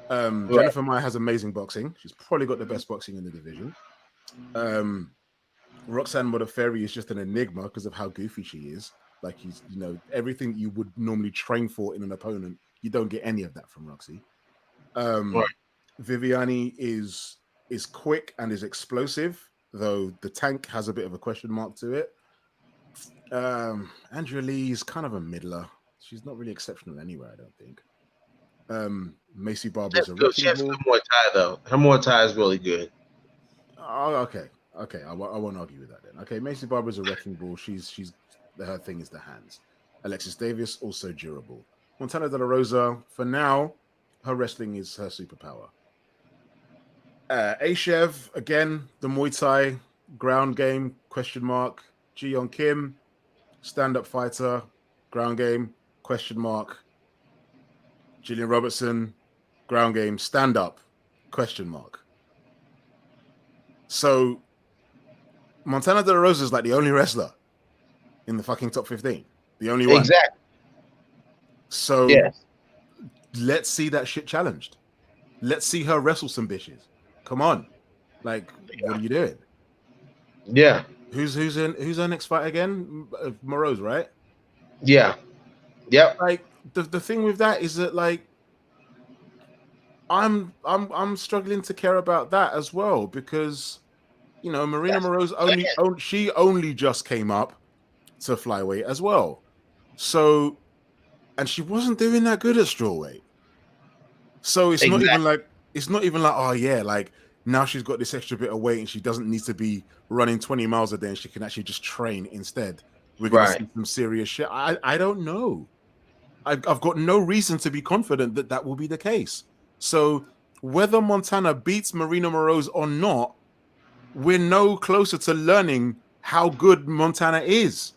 Speaker 2: Jennifer Maia has amazing boxing. She's probably got the best boxing in the division. Roxanne Modafferi is just an enigma because of how goofy she is. Like, he's everything you would normally train for in an opponent, you don't get any of that from Roxy. Viviani is quick and is explosive, though the tank has a bit of a question mark to it. Andrea Lee is kind of a middler. She's not really exceptional anywhere, I don't think. Macy Barber is a wrecking
Speaker 1: ball. She has good Muay Thai, though. Her Muay Thai is really good.
Speaker 2: Oh, okay. I won't argue with that then. Okay, Macy Barber is a wrecking ball. She's her thing is the hands. Alexis Davis, also durable. Montana De La Rosa, for now, her wrestling is her superpower. Ashev, again, the Muay Thai ground game, question mark. Ji-Yeon Kim, stand-up fighter, ground game, question mark. Jillian Robertson, ground game, stand-up, question mark. So Montana De La Rosa is like the only wrestler in the fucking top 15. The only one.
Speaker 1: Exactly.
Speaker 2: So let's see that shit challenged. Let's see her wrestle some bitches. Come on. Like, what are you doing?
Speaker 1: Yeah.
Speaker 2: Who's her next fight again? Moreau's, right?
Speaker 1: Yeah. Yep.
Speaker 2: Like, the thing with that is that, like, I'm struggling to care about that as well, because Marina Moreau's only just came up to flyweight as well. So, and she wasn't doing that good at strawweight. So it's not even like oh yeah, like now she's got this extra bit of weight and she doesn't need to be running 20 miles a day and she can actually just train instead. We're gonna see some serious shit. I don't know. I've got no reason to be confident that will be the case. So whether Montana beats Marina Moreau's or not, we're no closer to learning how good Montana is.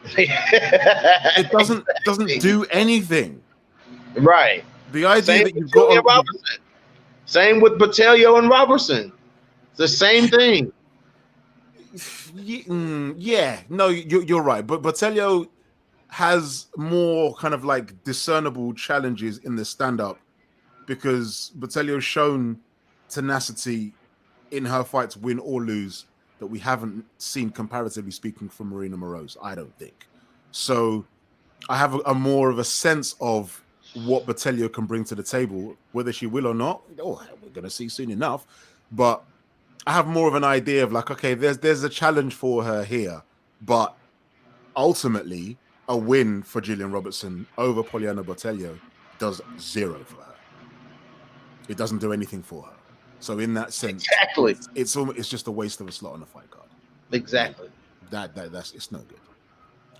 Speaker 2: It doesn't do anything.
Speaker 1: Right.
Speaker 2: The idea
Speaker 1: Same
Speaker 2: that
Speaker 1: with
Speaker 2: you've
Speaker 1: Julian
Speaker 2: got
Speaker 1: Robertson. Same with Botelho and Robertson. It's the same thing.
Speaker 2: yeah, no, you're right. But Botelho has more kind of like discernible challenges in the stand-up because Botelho's shown tenacity in her fights, win or lose, that we haven't seen, comparatively speaking, from Marina Moroz, I don't think. So I have a more of a sense of what Botelho can bring to the table, whether she will or not. Oh, we're going to see soon enough. But I have more of an idea of like, okay, there's a challenge for her here, but ultimately, a win for Gillian Robertson over Poliana Botelho does zero for her. It doesn't do anything for her. So in that sense,
Speaker 1: Exactly.
Speaker 2: it's just a waste of a slot on a fight card.
Speaker 1: Exactly.
Speaker 2: That's it's no good.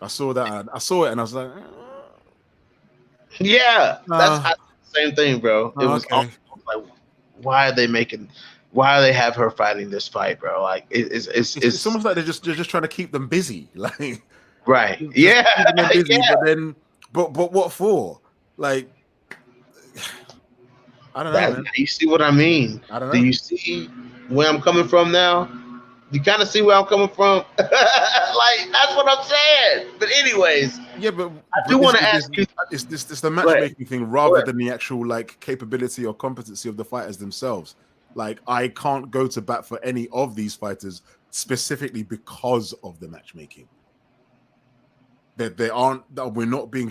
Speaker 2: I saw it and I was like,
Speaker 1: Yeah, same thing, bro. It was
Speaker 2: okay.
Speaker 1: like, why are they have her fighting this fight, bro? Like
Speaker 2: It's almost like they're just trying to keep them busy, like
Speaker 1: right.
Speaker 2: keeping them busy.
Speaker 1: Yeah.
Speaker 2: But then, but what for? Like, I don't know, man.
Speaker 1: You see what I mean?
Speaker 2: I don't know.
Speaker 1: Do you see where I'm coming from now? You kind of see where I'm coming from. Like that's what I'm saying. But anyways,
Speaker 2: yeah, but
Speaker 1: I do want to ask you.
Speaker 2: It's the matchmaking thing rather than the actual like capability or competency of the fighters themselves. Like I can't go to bat for any of these fighters specifically because of the matchmaking. That we're not being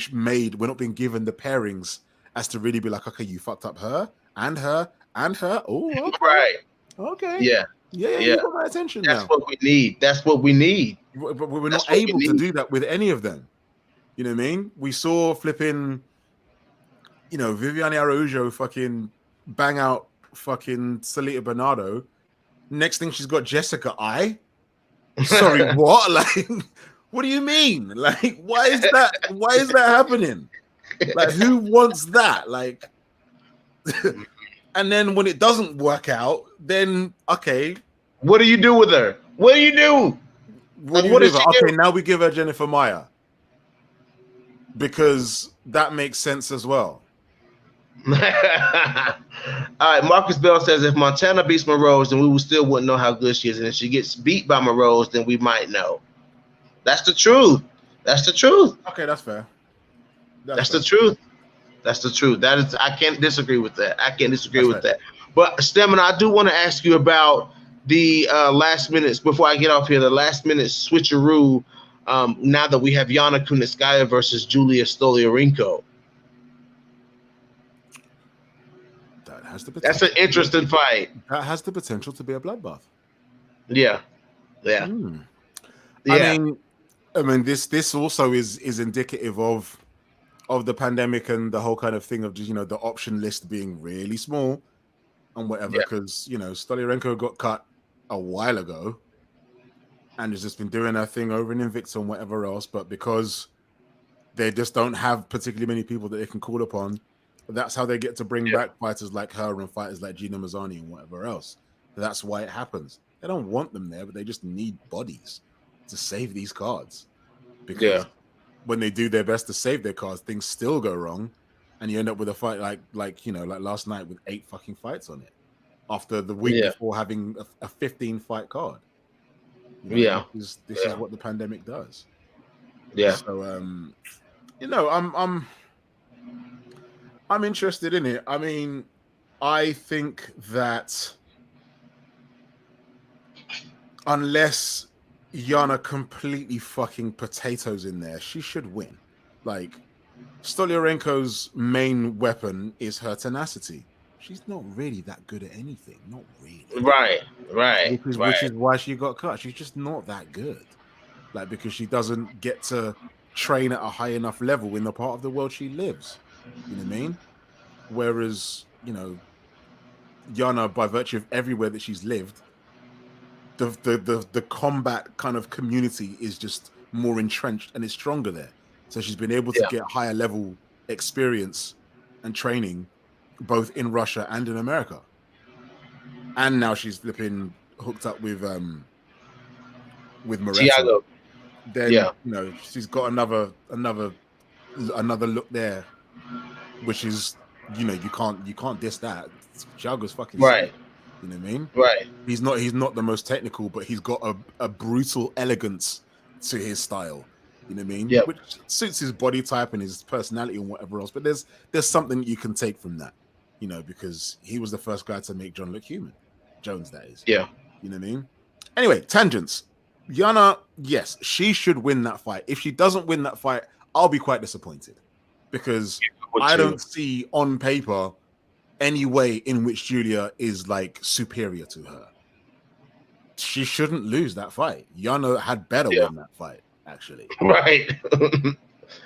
Speaker 2: given the pairings as to really be like, okay, you fucked up her and her and her. Oh, okay.
Speaker 1: Right.
Speaker 2: Okay.
Speaker 1: Yeah.
Speaker 2: You got my attention now.
Speaker 1: That's what we need. That's what we need.
Speaker 2: But we're not able to do that with any of them. You know what I mean? We saw flipping, Viviane Araújo fucking bang out fucking Salita Bernardo. Next thing she's got Jessica I. Sorry, what? Like, what do you mean? Like, why is that happening? Like, who wants that? Like, and then when it doesn't work out, then okay.
Speaker 1: What do you do with her? What do you do?
Speaker 2: What does she do? Okay, now we give her Jennifer Maia. Because that makes sense as well.
Speaker 1: All right, Marcus Bell says if Montana beats Moroz, then we still wouldn't know how good she is. And if she gets beat by Moroz, then we might know. That's the truth. That's the truth.
Speaker 2: Okay, that's fair.
Speaker 1: That's the truth. That's the truth. That is, I can't disagree with that. But Stamina, I do want to ask you about the last minutes before I get off here. The last minute switcheroo. Now that we have Yana Kunitskaya versus Julia Stoliarenko.
Speaker 2: That has the potential.
Speaker 1: That's an interesting fight.
Speaker 2: That has the potential to be a bloodbath.
Speaker 1: Yeah.
Speaker 2: Yeah. I mean, this also is indicative of the pandemic and the whole kind of thing of just, the option list being really small and whatever, because Stoliarenko got cut a while ago. And has just been doing her thing over in Invicta and whatever else. But because they just don't have particularly many people that they can call upon, that's how they get to bring back fighters like her and fighters like Gina Mazzani and whatever else. That's why it happens. They don't want them there, but they just need bodies to save these cards. Because when they do their best to save their cards, things still go wrong. And you end up with a fight like last night with 8 fucking fights on it. After the week before having a 15-fight card. This is what the pandemic does.
Speaker 1: Yeah.
Speaker 2: So I'm interested in it. I mean, I think that unless Yana completely fucking potatoes in there, she should win. Like, Stoliarenko's main weapon is her tenacity. She's not really that good at anything. Not really.
Speaker 1: Right.
Speaker 2: Which is why she got cut. She's just not that good. Like, because she doesn't get to train at a high enough level in the part of the world she lives. You know what I mean? Whereas, Yana, by virtue of everywhere that she's lived, the combat kind of community is just more entrenched and is stronger there. So she's been able to get higher level experience and training both in Russia and in America. And now she's flipping hooked up with Moretti. then
Speaker 1: Yeah.
Speaker 2: she's got another look there, which is you can't diss that. Thiago's fucking
Speaker 1: Right.
Speaker 2: sick. You know what I mean?
Speaker 1: Right.
Speaker 2: He's not the most technical, but he's got a brutal elegance to his style. You know what I mean?
Speaker 1: Yep.
Speaker 2: Which suits his body type and his personality and whatever else. But there's something you can take from that, because he was the first guy to make John look human. Jones, that is.
Speaker 1: Yeah.
Speaker 2: You know what I mean? Anyway, tangents. Yana, yes, she should win that fight. If she doesn't win that fight, I'll be quite disappointed because I don't see on paper any way in which Julia is like superior to her. She shouldn't lose that fight. Yana had better win that fight, actually.
Speaker 1: Right.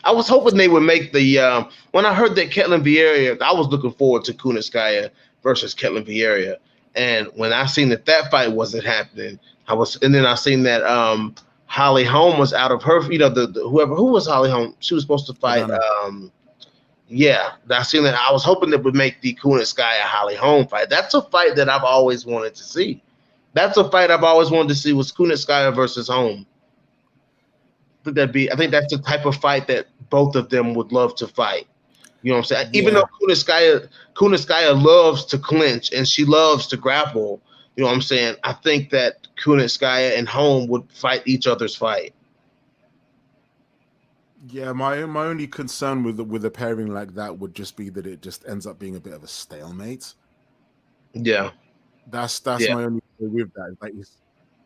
Speaker 1: I was hoping they would make the when I heard that Ketlin Vieira, I was looking forward to Kunitskaya versus Ketlin Vieira. And when I seen that fight wasn't happening, and then I seen that Holly Holm was out of her, who was Holly Holm? She was supposed to fight. I seen that. I was hoping that would make the Kunitskaya Holly Holm fight. That's a fight that I've always wanted to see. That's a fight I've always wanted to see was Kunitskaya versus Holm. I think that's the type of fight that both of them would love to fight. You know what I'm saying? Yeah. Even though Kunitskaya loves to clinch and she loves to grapple, you know what I'm saying? I think that Kunitskaya and Holm would fight each other's fight.
Speaker 2: Yeah, my only concern with a pairing like that would just be that it just ends up being a bit of a stalemate.
Speaker 1: Yeah.
Speaker 2: That's my only with that. Like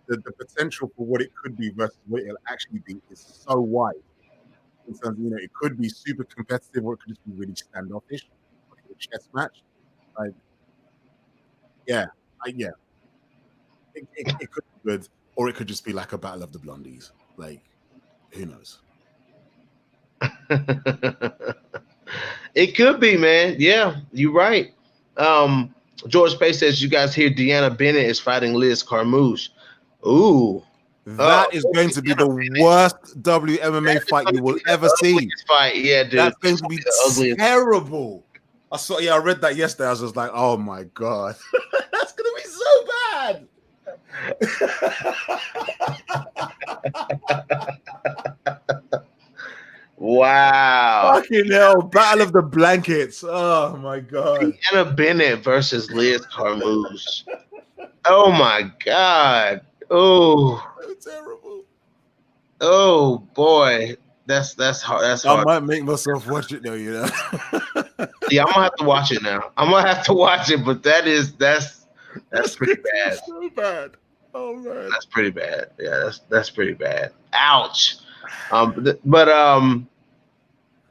Speaker 2: the potential for what it could be versus what it'll actually be is so wide. In terms of, it could be super competitive or it could just be really standoffish, like a chess match. Like, it could be good, or it could just be like a battle of the blondies. Like, who knows?
Speaker 1: It could be, man. Yeah, you're right. George Pace says you guys hear Deanna Bennett is fighting Liz Carmouche. Ooh.
Speaker 2: That is going to be the worst WMMA fight you will ever see.
Speaker 1: Fight, yeah, dude.
Speaker 2: That's going to be terrible. I read that yesterday. I was just like, oh my god, that's going to be so bad.
Speaker 1: Wow.
Speaker 2: Fucking hell. Battle of the blankets. Oh my god.
Speaker 1: Deanna Bennett versus Liz Carmouche. Oh my god. Oh,
Speaker 2: so terrible.
Speaker 1: Oh boy, that's hard. That's hard.
Speaker 2: I might make myself watch it though,
Speaker 1: Yeah, I'm gonna have to watch it now. I'm gonna have to watch it, but that's pretty bad.
Speaker 2: So bad. Oh man,
Speaker 1: that's pretty bad. Yeah, that's pretty bad. Ouch.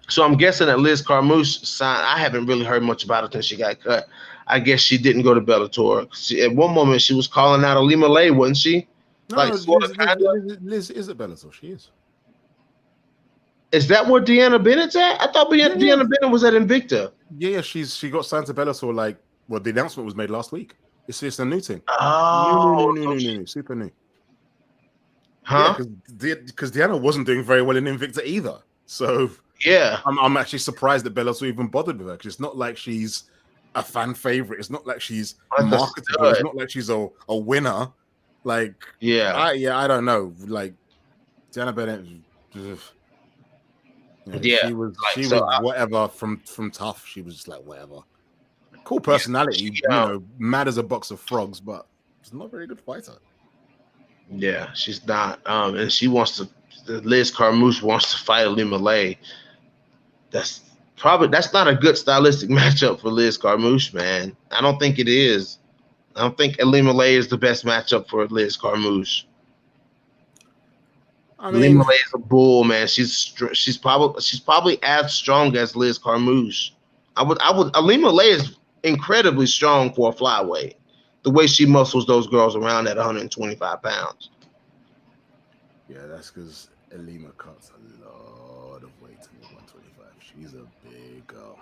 Speaker 1: So I'm guessing that Liz Carmouche signed. I haven't really heard much about it since she got cut. I guess she didn't go to Bellator. At one moment, she was calling out Alima Lay, wasn't she?
Speaker 2: No, Liz is at Bellator. She is.
Speaker 1: Is that where Deanna Bennett's at? I thought Deanna Bennett was at Invicta.
Speaker 2: Yeah, she got signed to Bellator. The announcement was made last week. It's a new thing.
Speaker 1: Oh,
Speaker 2: new, super new.
Speaker 1: Huh?
Speaker 2: Because Deanna wasn't doing very well in Invicta either. So
Speaker 1: yeah,
Speaker 2: I'm actually surprised that Bellator even bothered with her because it's not like she's a fan favorite. It's not like she's marketable. It's not like she's a winner. I don't know. Like Deanna Bennett, she was whatever from Tough. She was just like whatever. Cool personality, mad as a box of frogs, but she's not a very good fighter.
Speaker 1: Yeah, she's not. And she wants to. Liz Carmouche wants to fight Alima Lay. That's not a good stylistic matchup for Liz Carmouche, man. I don't think it is. I don't think Alima Lay is the best matchup for Liz Carmouche. Alima Lay is a bull, man. She's probably as strong as Liz Carmouche. Alima Lay is incredibly strong for a flyweight. The way she muscles those girls around at 125 pounds.
Speaker 2: Yeah, that's because Alima cuts a lot of weight to 125. She's a big girl.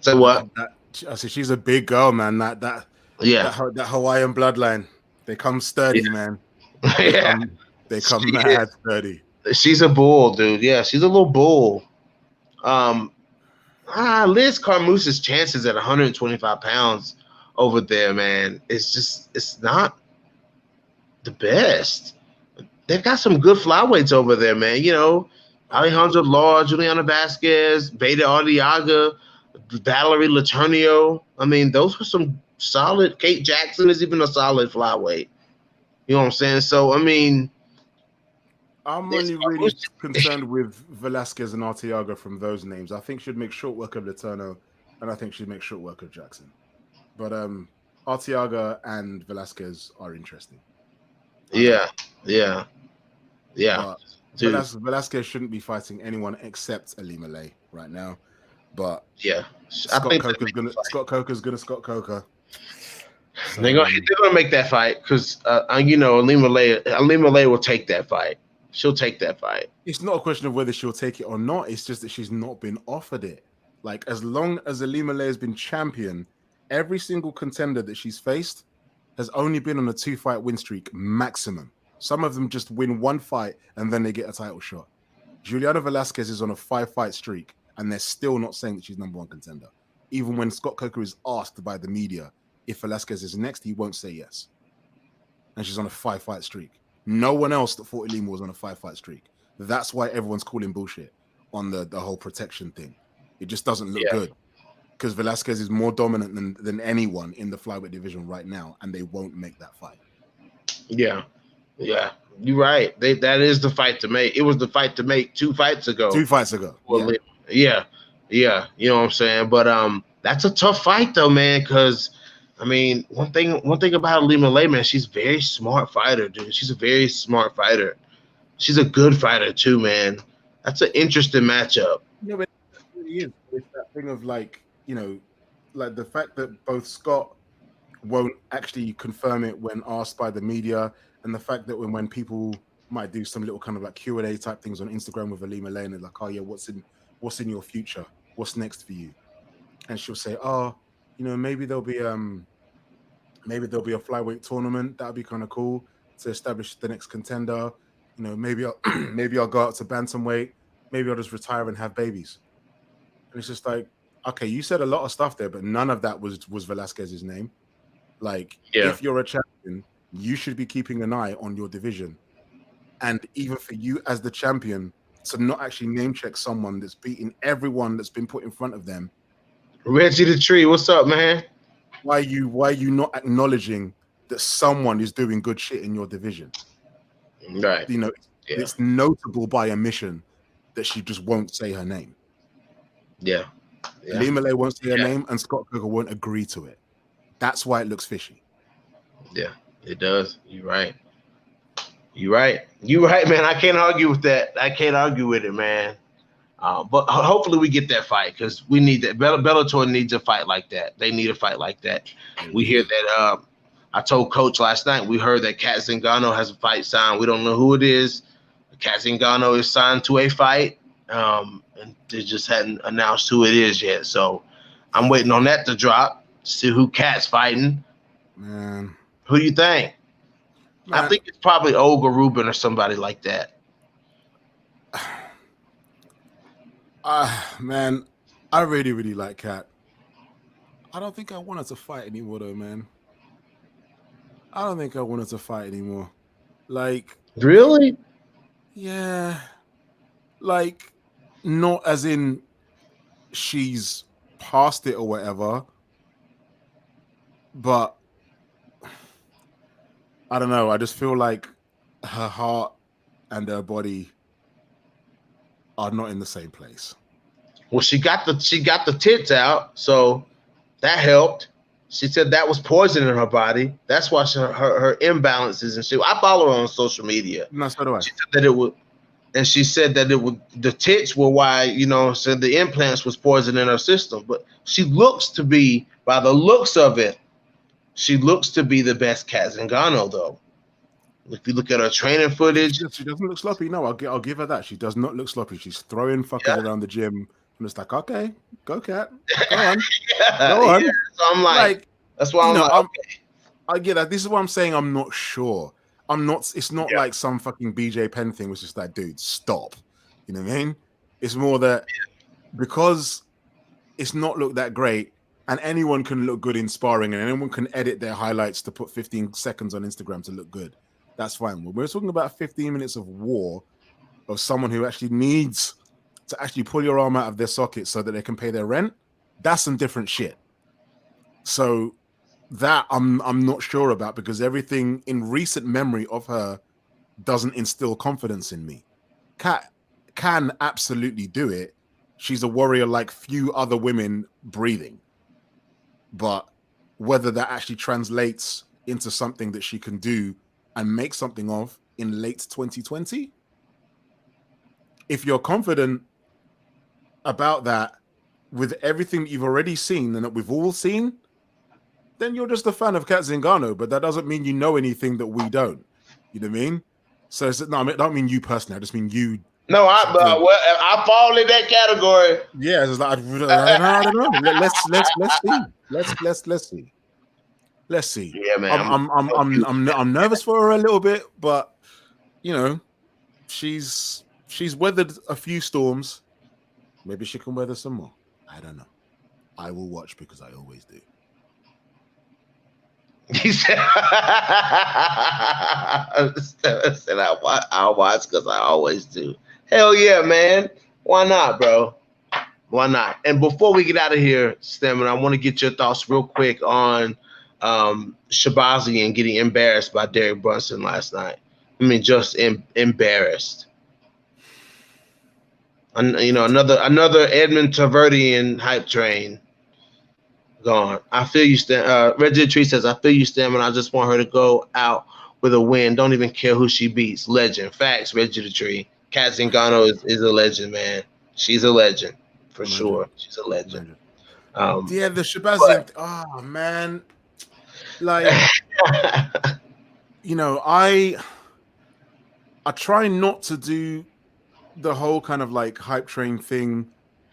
Speaker 1: Say what?
Speaker 2: I said she's a big girl, man. That Hawaiian bloodline. They come sturdy, man. They come mad sturdy.
Speaker 1: She's a bull, dude. Yeah, she's a little bull. Liz Carmouche's chances at 125 pounds over there, man, it's not the best. they've got some good flyweights over there, man. Alejandro Law, Juliana Vasquez, Beta Arteaga, Valerie Laternio. I mean, those were some solid. Kate Jackson is even a solid flyweight. You know what I'm saying? So, I mean,
Speaker 2: I'm only really concerned with Velasquez and Arteaga from those names. I think she'd make short work of Letourneau, and I think she'd make short work of Jackson. But Arteaga and Velasquez are interesting.
Speaker 1: Yeah.
Speaker 2: But Velasquez shouldn't be fighting anyone except Ali Malay right now. But
Speaker 1: yeah,
Speaker 2: Scott Coker's gonna Scott Coker.
Speaker 1: So, they're gonna make that fight because Ali Malay will take that fight. She'll take that fight.
Speaker 2: It's not a question of whether she'll take it or not. It's just that she's not been offered it. Like, as long as Ali Malay has been champion, every single contender that she's faced has only been on a 2-fight win streak maximum. Some of them just win one fight and then they get a title shot. Juliana Velasquez is on a 5-fight streak and they're still not saying that she's number one contender. Even when Scott Coker is asked by the media if Velasquez is next, he won't say yes. And she's on a 5-fight streak. No one else that fought Ilima was on a 5-fight streak. That's why everyone's calling bullshit on the whole protection thing. It just doesn't look good. Because Velasquez is more dominant than anyone in the flyweight division right now, and they won't make that fight.
Speaker 1: Yeah, you're right. That is the fight to make. It was the fight to make 2 fights ago.
Speaker 2: 2 fights ago.
Speaker 1: Yeah. You know what I'm saying? But that's a tough fight though, man. Because I mean, one thing about Ali Malay, man, she's a very smart fighter, dude. She's a very smart fighter. She's a good fighter too, man. That's an interesting matchup.
Speaker 2: No, but it really is. It's that thing of like the fact that both Scott won't actually confirm it when asked by the media, and the fact that when people might do some little kind of like Q&A type things on Instagram with Ali Malay, and they're like, oh yeah, what's in your future? What's next for you? And she'll say, oh, maybe there'll be a flyweight tournament. That'd be kind of cool to establish the next contender. Maybe I'll go out to bantamweight. Maybe I'll just retire and have babies. And it's just like, okay, you said a lot of stuff there, but none of that was Velasquez's name. Like, if you're a champion, you should be keeping an eye on your division. And even for you as the champion to not actually name check someone that's beaten everyone that's been put in front of them.
Speaker 1: Reggie the Tree, what's up, man?
Speaker 2: Why are you not acknowledging that someone is doing good shit in your division?
Speaker 1: Right.
Speaker 2: It's notable by omission that she just won't say her name.
Speaker 1: Yeah.
Speaker 2: Ali Malay won't say her name, and Scott Coker won't agree to it. That's why it looks fishy.
Speaker 1: Yeah, it does. You're right. You're right, man. I can't argue with that. I can't argue with it, man. But hopefully we get that fight because we need that. Bellator needs a fight like that. They need a fight like that. We hear that. I told Coach last night, we heard that Kat Zingano has a fight signed. We don't know who it is. Kat Zingano is signed to a fight, and they just hadn't announced who it is yet. So I'm waiting on that to drop, see who Kat's fighting.
Speaker 2: Man.
Speaker 1: Who do you think? Man. I think it's probably Olga Rubin or somebody like that.
Speaker 2: Man, I really, really like Kat. I don't think I want her to fight anymore, though, man. I don't think I want her to fight anymore. Like,
Speaker 1: really?
Speaker 2: Yeah. Like, not as in she's past it or whatever, but I don't know. I just feel like her heart and her body are not in the same place.
Speaker 1: Well, she got the tits out, so that helped. She said that was poison in her body. That's why her imbalances and shit. I follow her on social media.
Speaker 2: No, so do I.
Speaker 1: She said that it would, and she said that it would. The tits were why, said the implants was poison in her system. But she looks to be, by the looks of it, she looks to be the best Kat Zingano, though. If you look at her training footage,
Speaker 2: she doesn't look sloppy. No, I'll give her that. She does not look sloppy. She's throwing fuckers around the gym. I'm just like, okay, go Kat, go on, go on.
Speaker 1: Yeah. So I'm like, that's why I'm like, okay.
Speaker 2: I get that. This is what I'm saying. I'm not sure. I'm not. It's not like some fucking BJ Penn thing. Was just like, dude, stop. You know what I mean? It's more that because it's not looked that great, and anyone can look good in sparring, and anyone can edit their highlights to put 15 seconds on Instagram to look good. that's fine. When we're talking about 15 minutes of war of someone who actually needs to actually pull your arm out of their socket so that they can pay their rent, that's some different shit. So that I'm not sure about, because everything in recent memory of her doesn't instill confidence in me. Kat can absolutely do it. She's a warrior like few other women breathing. But whether that actually translates into something that she can do and make something of in late 2020, if you're confident about that with everything that you've already seen and that we've all seen, then you're just a fan of Kat Zingano, but that doesn't mean you know anything that we don't. You know what I mean? So no, I don't mean you personally. I just mean you.
Speaker 1: No, I fall in that category.
Speaker 2: Yeah, it's like, I don't know. Let's see. Let's see.
Speaker 1: Yeah, man.
Speaker 2: I'm nervous for her a little bit, but you know, she's weathered a few storms. Maybe she can weather some more. I don't know. I will watch because I always do.
Speaker 1: He said, I'll watch because I always do. Hell yeah, man. Why not, bro? Why not? And before we get out of here, Stamina, I want to get your thoughts real quick on Shahbazyan getting embarrassed by Derek Brunson last night. I mean, just embarrassed. You know, another Edmund Taverdian hype train gone. I feel you, Reggie Tree says, I feel you, Stem, and I just want her to go out with a win. Don't even care who she beats. Legend. Facts, Reggie the Tree. Kat Zingano is a legend, man. She's a legend, for sure. She's a legend.
Speaker 2: Yeah, the Shahbazyan. Oh, man. Like, you know, I try not to do the whole kind of like hype train thing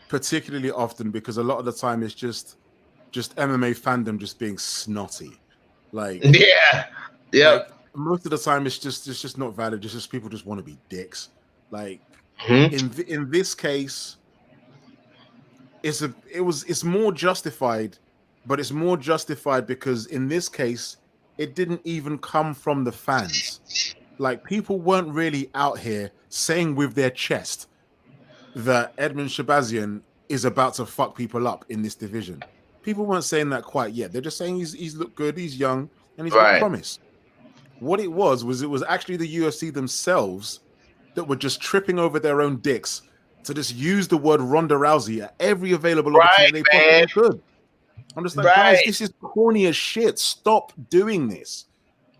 Speaker 2: particularly often, because a lot of the time it's just MMA fandom just being snotty. Like,
Speaker 1: yeah.
Speaker 2: Like, most of the time it's just not valid. It's just people just want to be dicks. Like, in this case, it's more justified, but it's more justified because in this case it didn't even come from the fans. Like, people weren't really out here saying with their chest that Edmund Shahbazyan is about to fuck people up in this division. People weren't saying that quite yet. They're just saying he's looked good, he's young, and he's got promise. What it was actually the UFC themselves that were just tripping over their own dicks to just use the word Ronda Rousey at every available opportunity they possibly could. I'm just like, guys, this is corny as shit. Stop doing this.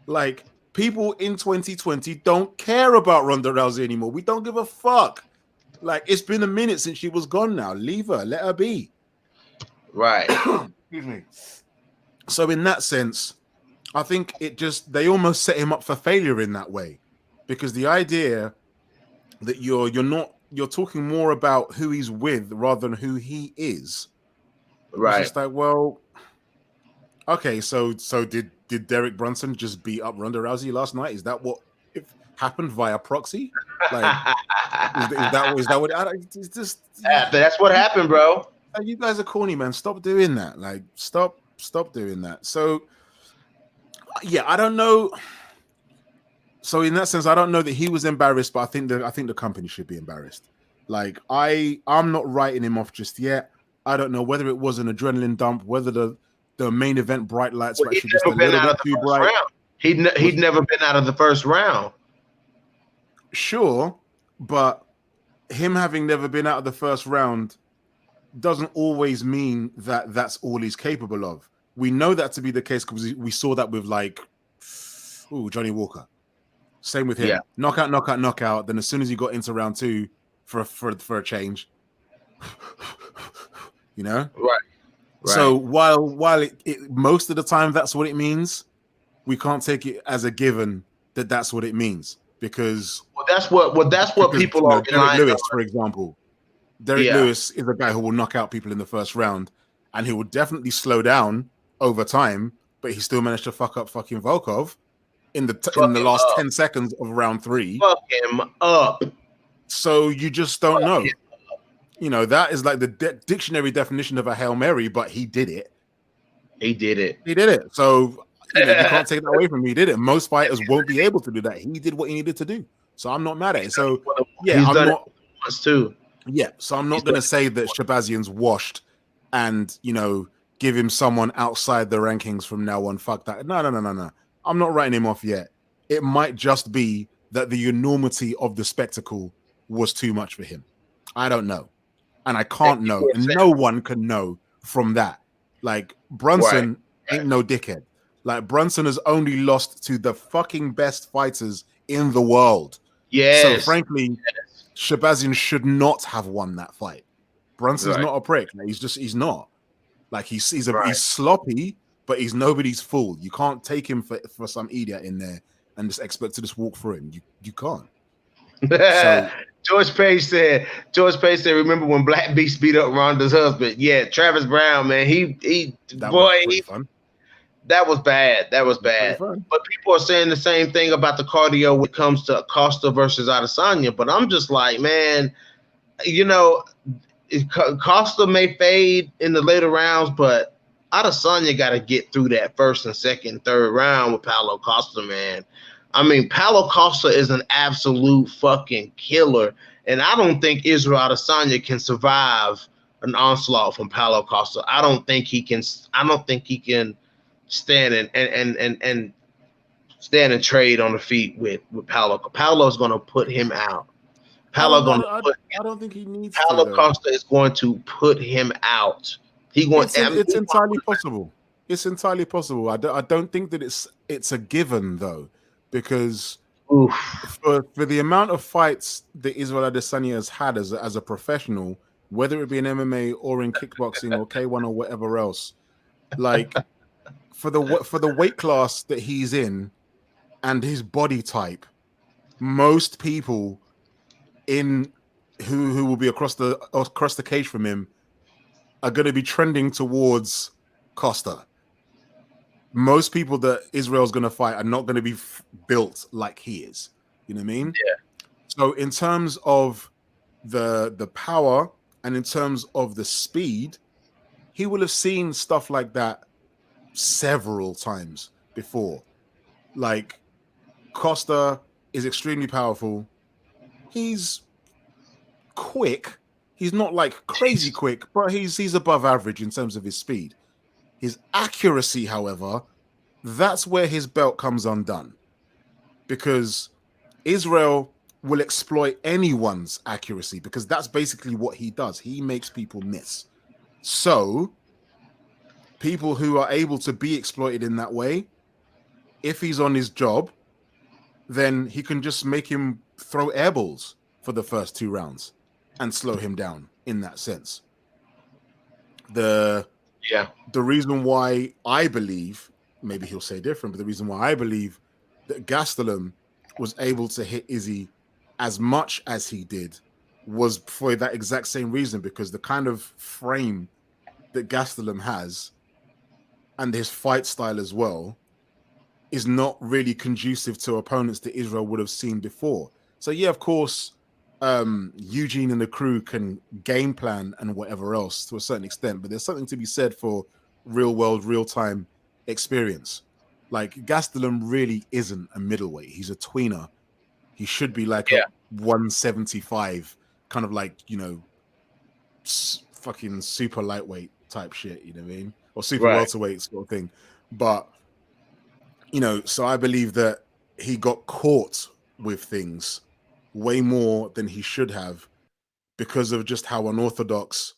Speaker 2: Like, people in 2020 don't care about Ronda Rousey anymore. We don't give a fuck. Like, it's been a minute since she was gone now. Leave her. Let her be.
Speaker 1: Right.
Speaker 2: Excuse me. So in that sense, I think they almost set him up for failure in that way, because the idea that you're talking more about who he's with rather than who he is. Right. It's just like, well, okay, so did Derek Brunson just beat up Ronda Rousey last night? Is that what happened via proxy? Like, is that what? It's just,
Speaker 1: that's what happened, bro.
Speaker 2: You guys are corny, man. Stop doing that. Like, stop doing that. So, yeah, I don't know. So in that sense, I don't know that he was embarrassed, but I think the company should be embarrassed. Like, I'm not writing him off just yet. I don't know whether it was an adrenaline dump, whether the main event bright lights were actually just a little bit too bright.
Speaker 1: He'd never been out of the first round.
Speaker 2: Sure, but him having never been out of the first round doesn't always mean that that's all he's capable of. We know that to be the case because we saw that with, like, Johnny Walker. Same with him. Yeah. Knockout. Then as soon as he got into round two for a change, you know? Right. So while it most of the time that's what it means, we can't take it as a given that that's what it means, because
Speaker 1: that's what people are.
Speaker 2: Derek Lewis, for example. Derek Lewis is a guy who will knock out people in the first round, and he will definitely slow down over time, but he still managed to fuck up fucking Volkov in the last 10 seconds of round 3.
Speaker 1: Fuck him up.
Speaker 2: So you just don't know. You know, that is like the dictionary definition of a Hail Mary, but he did it.
Speaker 1: He did it.
Speaker 2: So You can't take that away from me. He did it. Most fighters won't be able to do that. He did what he needed to do. So I'm not mad at it. So yeah,
Speaker 1: I'm not. Once too.
Speaker 2: Yeah, so I'm not going to say that Shahbazyan's washed and, give him someone outside the rankings from now on. Fuck that. No. I'm not writing him off yet. It might just be that the enormity of the spectacle was too much for him. I don't know. And I can't know. And no one can know from that. Like, Brunson ain't no dickhead. Like, Brunson has only lost to the fucking best fighters in the world.
Speaker 1: Yes.
Speaker 2: So, frankly, Shahbazyan should not have won that fight. Brunson's not a prick. Like, he's not. Like, he's sloppy, but he's nobody's fool. You can't take him for some idiot in there and just expect to just walk through him. You can't. So,
Speaker 1: George Page said, remember when Black Beast beat up Ronda's husband? Yeah, Travis Brown, man. That was bad. That was bad. But people are saying the same thing about the cardio when it comes to Costa versus Adesanya. But I'm just like, man, Costa may fade in the later rounds, but Adesanya got to get through that first and second, third round with Paulo Costa, man. I mean, Paulo Costa is an absolute fucking killer, and I don't think Israel Adesanya can survive an onslaught from Paulo Costa. I don't think he can stand and stand and trade on the feet with Paulo. Paulo's going to put him out.
Speaker 2: I don't think he needs
Speaker 1: Paulo Costa is going to put him out.
Speaker 2: It's entirely possible. It's entirely possible. I don't think that it's a given though, because for the amount of fights that Israel Adesanya has had as a professional, whether it be in MMA or in kickboxing or K1 or whatever else, like for the weight class that he's in and his body type, most people in who will be across the cage from him are going to be trending towards Costa. Most people that Israel's going to fight are not going to be built like he is. You know what I mean?
Speaker 1: Yeah.
Speaker 2: So in terms of the power and in terms of the speed, he will have seen stuff like that several times before. Like, Costa is extremely powerful. He's quick. He's not like crazy quick, but he's above average in terms of his speed. His accuracy, however, that's where his belt comes undone, because Israel will exploit anyone's accuracy, because that's basically what he does. He makes people miss. So people who are able to be exploited in that way, if he's on his job, then he can just make him throw air balls for the first 2 rounds and slow him down in that sense. The reason why I believe, maybe he'll say different, but the reason why I believe that Gastelum was able to hit Izzy as much as he did was for that exact same reason, because the kind of frame that Gastelum has and his fight style as well is not really conducive to opponents that Israel would have seen before. So yeah, of course, Eugene and the crew can game plan and whatever else to a certain extent, but there's something to be said for real world, real time experience. Like, Gastelum really isn't a middleweight. He's a tweener. He should be like a 175, kind of like, fucking super lightweight type shit, you know what I mean? Or super welterweight sort of thing. But, so I believe that he got caught with things way more than he should have because of just how unorthodox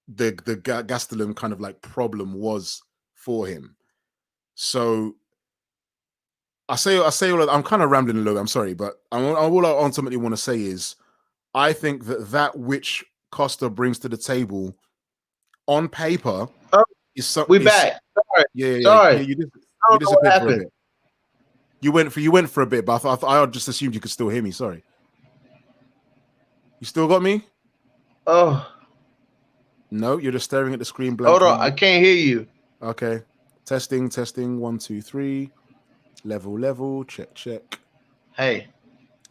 Speaker 2: the Gastelum kind of like problem was for him. So I say all I'm kind of rambling a little bit, I'm sorry, but all I ultimately want to say is I think that which Costa brings to the table on paper is something.
Speaker 1: We back. Sorry.
Speaker 2: Yeah, you disappeared for a bit. You went for a bit, but I just assumed you could still hear me. Sorry. You still got me?
Speaker 1: Oh.
Speaker 2: No, you're just staring at the screen blank.
Speaker 1: Hold on, I can't hear you.
Speaker 2: Okay. Testing. 1, 2, 3. Level. Check.
Speaker 1: Hey.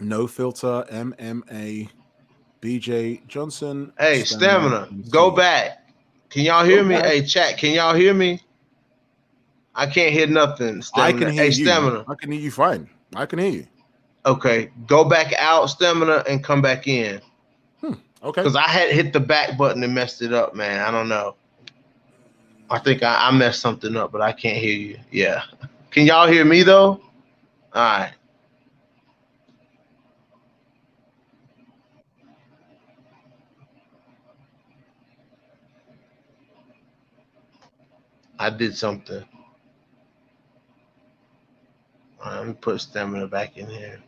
Speaker 2: No filter. MMA. BJ Johnson.
Speaker 1: Hey, Stamina. Go back. Can y'all hear me? Hey, chat. Can y'all hear me? I can't hear nothing.
Speaker 2: I can
Speaker 1: Stamina.
Speaker 2: hear
Speaker 1: Hey,
Speaker 2: you.
Speaker 1: Stamina.
Speaker 2: I can hear you fine. I can hear you.
Speaker 1: Okay, go back out, Stamina, and come back in.
Speaker 2: Okay.
Speaker 1: Because I had hit the back button and messed it up, man. I don't know. I think I messed something up, but I can't hear you. Yeah. Can y'all hear me though? All right. I did something. All right, let me put Stamina back in here.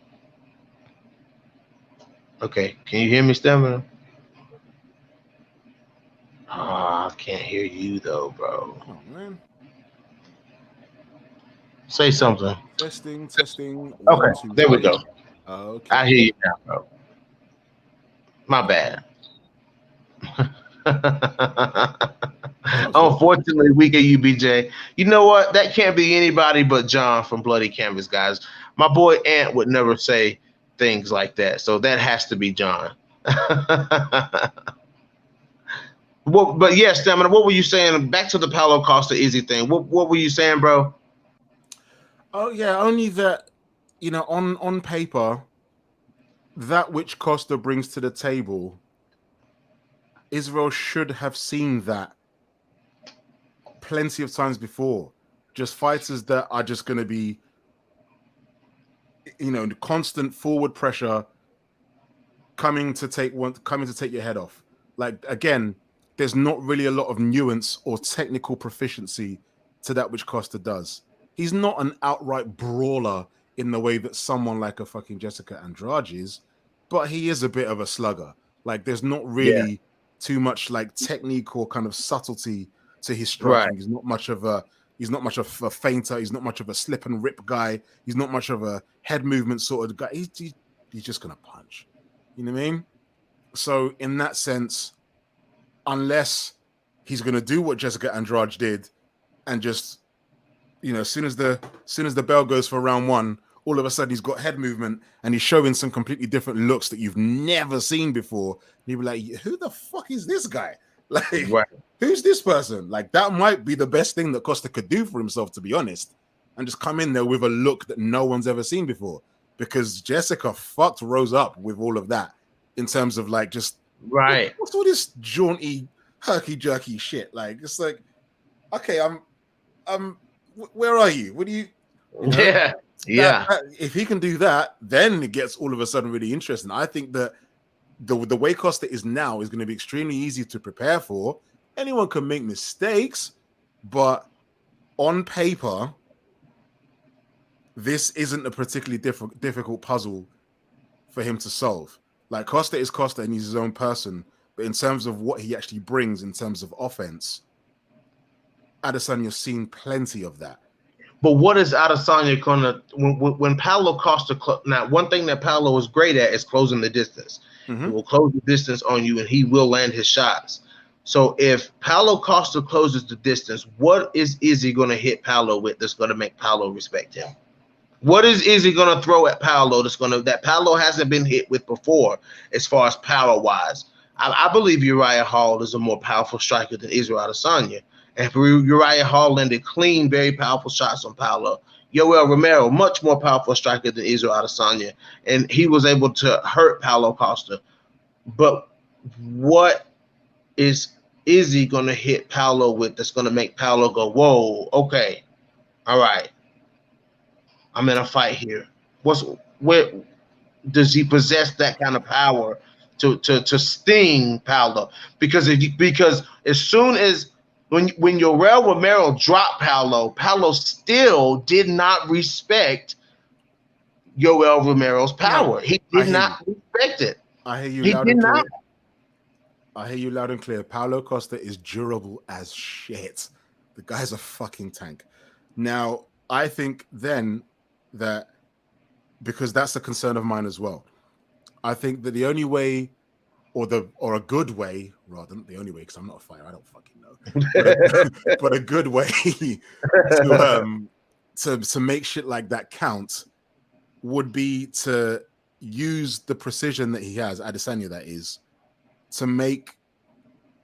Speaker 1: Okay, can you hear me, Stamina? Oh, I can't hear you though, bro.
Speaker 2: Oh man.
Speaker 1: Say something.
Speaker 2: Testing.
Speaker 1: Okay,
Speaker 2: 1, 2,
Speaker 1: there we
Speaker 2: 3.
Speaker 1: go. I
Speaker 2: Okay.
Speaker 1: hear you now, bro. My bad.
Speaker 2: No, it's good.
Speaker 1: Unfortunately, we get UBJ. You know what? That can't be anybody but John from Bloody Canvas, guys. My boy Ant would never say things like that, so that has to be John. Well, but yeah, Stamina, what were you saying? Back to the Paulo Costa Izzy thing. What were you saying, bro?
Speaker 2: Oh yeah, only that, on paper, that which Costa brings to the table, Israel should have seen that plenty of times before. Just fighters that are just going to be, constant forward pressure coming to take your head off. Like again, there's not really a lot of nuance or technical proficiency to that which Costa does. He's not an outright brawler in the way that someone like a fucking Jessica Andrade is, but he is a bit of a slugger. Like there's not
Speaker 1: Yeah,
Speaker 2: really too much like technique or kind of subtlety to his
Speaker 1: right.
Speaker 2: striking. He's not much of a feinter. He's not much of a slip and rip guy. He's not much of a head movement sort of guy. He's just gonna punch. You know what I mean? So in that sense, unless he's going to do what Jessica Andrade did and just, as soon as the bell goes for round one, all of a sudden he's got head movement and he's showing some completely different looks that you've never seen before. You'll be like, who the fuck is this guy? Like,
Speaker 1: Right.
Speaker 2: who's this person? Like, that might be the best thing that Costa could do for himself, to be honest, and just come in there with a look that no one's ever seen before. Because Jessica fucked Rose up with all of that in terms of like just
Speaker 1: Right.
Speaker 2: what's all this jaunty, herky jerky shit? Like it's like, okay, where are you? What do you,
Speaker 1: Yeah. Yeah.
Speaker 2: if he can do that, then it gets all of a sudden really interesting. I think that the way Costa is now is going to be extremely easy to prepare for. Anyone can make mistakes, but on paper, this isn't a particularly difficult puzzle for him to solve. Like Costa is Costa and he's his own person, but in terms of what he actually brings in terms of offense, Adesanya's seen plenty of that.
Speaker 1: But what is Adesanya gonna when Paulo Costa? Now, one thing that Paulo is great at is closing the distance. He will close the distance on you, and he will land his shots. So if Paulo Costa closes the distance, what is Izzy going to hit Paulo with that's going to make Paulo respect him? What is Izzy going to throw at Paulo that Paulo hasn't been hit with before as far as power wise? I believe Uriah Hall is a more powerful striker than Israel Adesanya. And if Uriah Hall landed clean, very powerful shots on Paulo, Yoel Romero, much more powerful striker than Israel Adesanya, and he was able to hurt Paulo Costa. But what is Izzy going to hit Paulo with that's going to make Paulo go, whoa, okay, all right, I'm in a fight here. Where does he possess that kind of power to sting Paulo? Because as soon as when Yoel Romero dropped Paulo still did not respect Yoel Romero's power.
Speaker 2: No,
Speaker 1: He did not respect it.
Speaker 2: I hear you
Speaker 1: He
Speaker 2: loud
Speaker 1: did
Speaker 2: and clear.
Speaker 1: not.
Speaker 2: I hear you loud and clear. Paulo Costa is durable as shit. The guy's a fucking tank. Now, I think then that because that's a concern of mine as well. I think that the only way, or a good way, rather than the only way, because I'm not a fighter, I don't fucking know, but a good way to make shit like that count would be to use the precision that he has, Adesanya that is, to make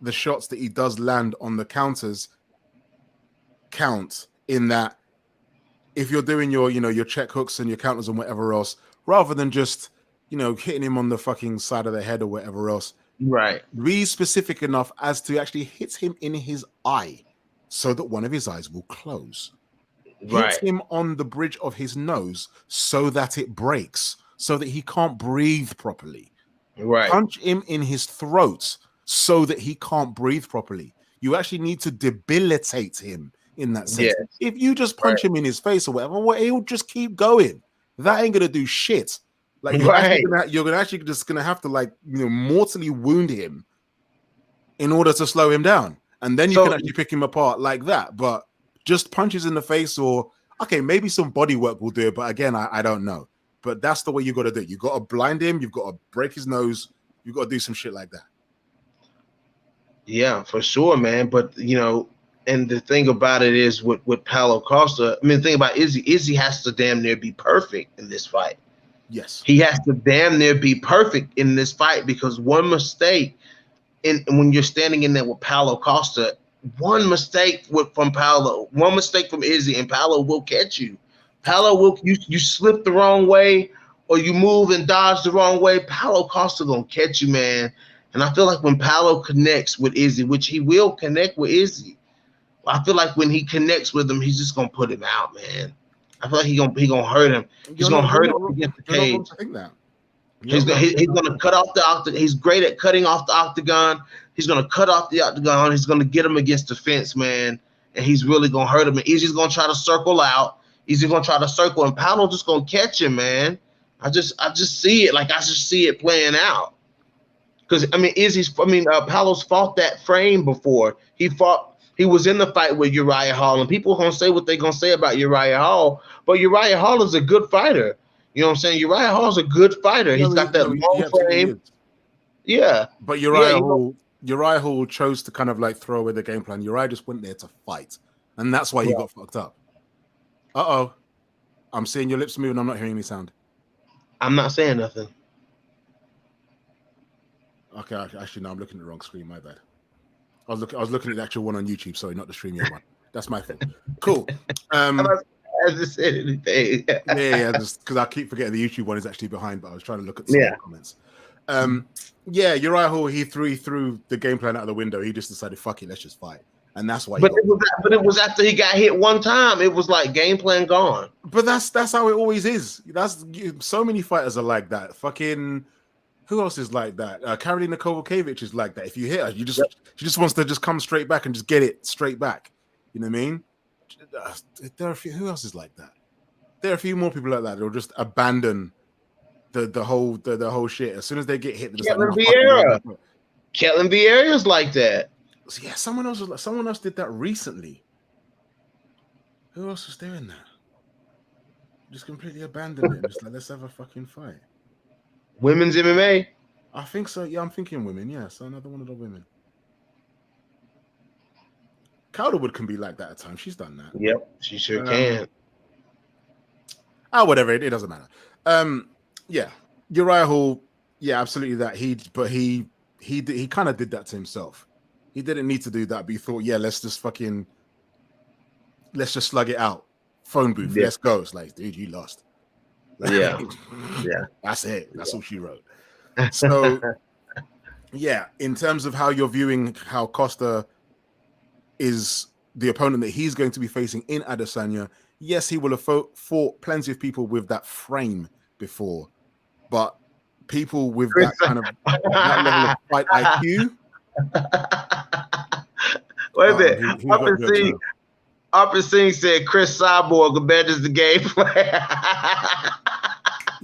Speaker 2: the shots that he does land on the counters count in that if you're doing your, your check hooks and your counters and whatever else, rather than just, hitting him on the fucking side of the head or whatever else,
Speaker 1: Right.
Speaker 2: be specific enough as to actually hit him in his eye so that one of his eyes will close.
Speaker 1: Right.
Speaker 2: Hit him on the bridge of his nose so that it breaks, so that he can't breathe properly.
Speaker 1: Right.
Speaker 2: Punch him in his throat so that he can't breathe properly. You actually need to debilitate him in that sense.
Speaker 1: Yes.
Speaker 2: If you just punch him in his face or whatever, well, he'll just keep going. That ain't gonna do shit. Like you're actually just gonna have to mortally wound him in order to slow him down, and then you can actually pick him apart like that. But just punches in the face, or okay, maybe some body work will do it. But again, I don't know. But that's the way you got to do it. You got to blind him. You've got to break his nose. You got to do some shit like that.
Speaker 1: Yeah, for sure, man. But and the thing about it is with Paulo Costa. I mean, the thing about Izzy has to damn near be perfect in this fight.
Speaker 2: Yes,
Speaker 1: he has to damn near be perfect in this fight, because one mistake, when you're standing in there with Paulo Costa, one mistake from Paulo, one mistake from Izzy, and Paulo will catch you. Paulo will you slip the wrong way or you move and dodge the wrong way, Paulo Costa gonna catch you, man. And I feel like when Paulo connects with Izzy, which he will connect with Izzy, I feel like when he connects with him, he's just gonna put him out, man. I feel like he gonna hurt him. He's gonna hurt him against the cage.
Speaker 2: I think that.
Speaker 1: He's gonna cut off the octagon. He's great at cutting off the octagon. He's gonna cut off the octagon. He's gonna get him against the fence, man. And he's really gonna hurt him. And Izzy's gonna try to circle out. Izzy's gonna try to circle, and Paulo just gonna catch him, man. I just see it. I just see it playing out. Because Paulo's fought that frame before. He was in the fight with Uriah Hall, and people are gonna say what they're gonna say about Uriah Hall, but Uriah Hall is a good fighter. You know what I'm saying? Uriah Hall's a good fighter. He's got that long frame. Yeah.
Speaker 2: But Uriah Hall chose to kind of throw away the game plan. Uriah just went there to fight. And that's why he got fucked up. Uh-oh. I'm seeing your lips move and I'm not hearing any sound.
Speaker 1: I'm not saying nothing.
Speaker 2: Okay, actually, no, I'm looking at the wrong screen. My bad. I was looking at the actual one on YouTube. Sorry, not the streaming one. That's my fault. Cool.
Speaker 1: I just said anything.
Speaker 2: yeah, just because I keep forgetting the YouTube one is actually behind, but I was trying to look at some comments. Uriah Hall, he threw the game plan out of the window. He just decided, fuck it, let's just fight. And that's why. But
Speaker 1: it was after he got hit one time. It was like game plan gone.
Speaker 2: But that's how it always is. So many fighters are like that. Fucking who else is like that? Karolina Kowalkiewicz is like that. If you hit her, she just wants to just come straight back and just get it straight back. You know what I mean? There are a few. Who else is like that? There are a few more people like that. They'll just abandon the whole shit as soon as they get hit.
Speaker 1: Kelvin Vieira. Kelvin Vieira's like that.
Speaker 2: So yeah, someone else did that recently. Who else was doing that? Just completely abandoned it. Just let's have a fucking fight.
Speaker 1: Women's MMA?
Speaker 2: I think so. Yeah, I'm thinking women. Yeah, so another one of the women. Calderwood can be like that at times. She's done that.
Speaker 1: Yep, she sure can.
Speaker 2: Whatever. It doesn't matter. Yeah, Uriah Hall. Yeah, absolutely that. He kind of did that to himself. He didn't need to do that, but he thought, yeah, let's just slug it out. Phone booth, let's go. It's like, dude, you lost.
Speaker 1: Yeah.
Speaker 2: That's it. That's all she wrote. So, yeah, in terms of how you're viewing how Costa is the opponent that he's going to be facing in Adesanya, yes, he will have fought plenty of people with that frame before, but people with that kind of that level of fight IQ.
Speaker 1: Wait a minute. Upper Singh said Chris Cyborg abandons the game plan.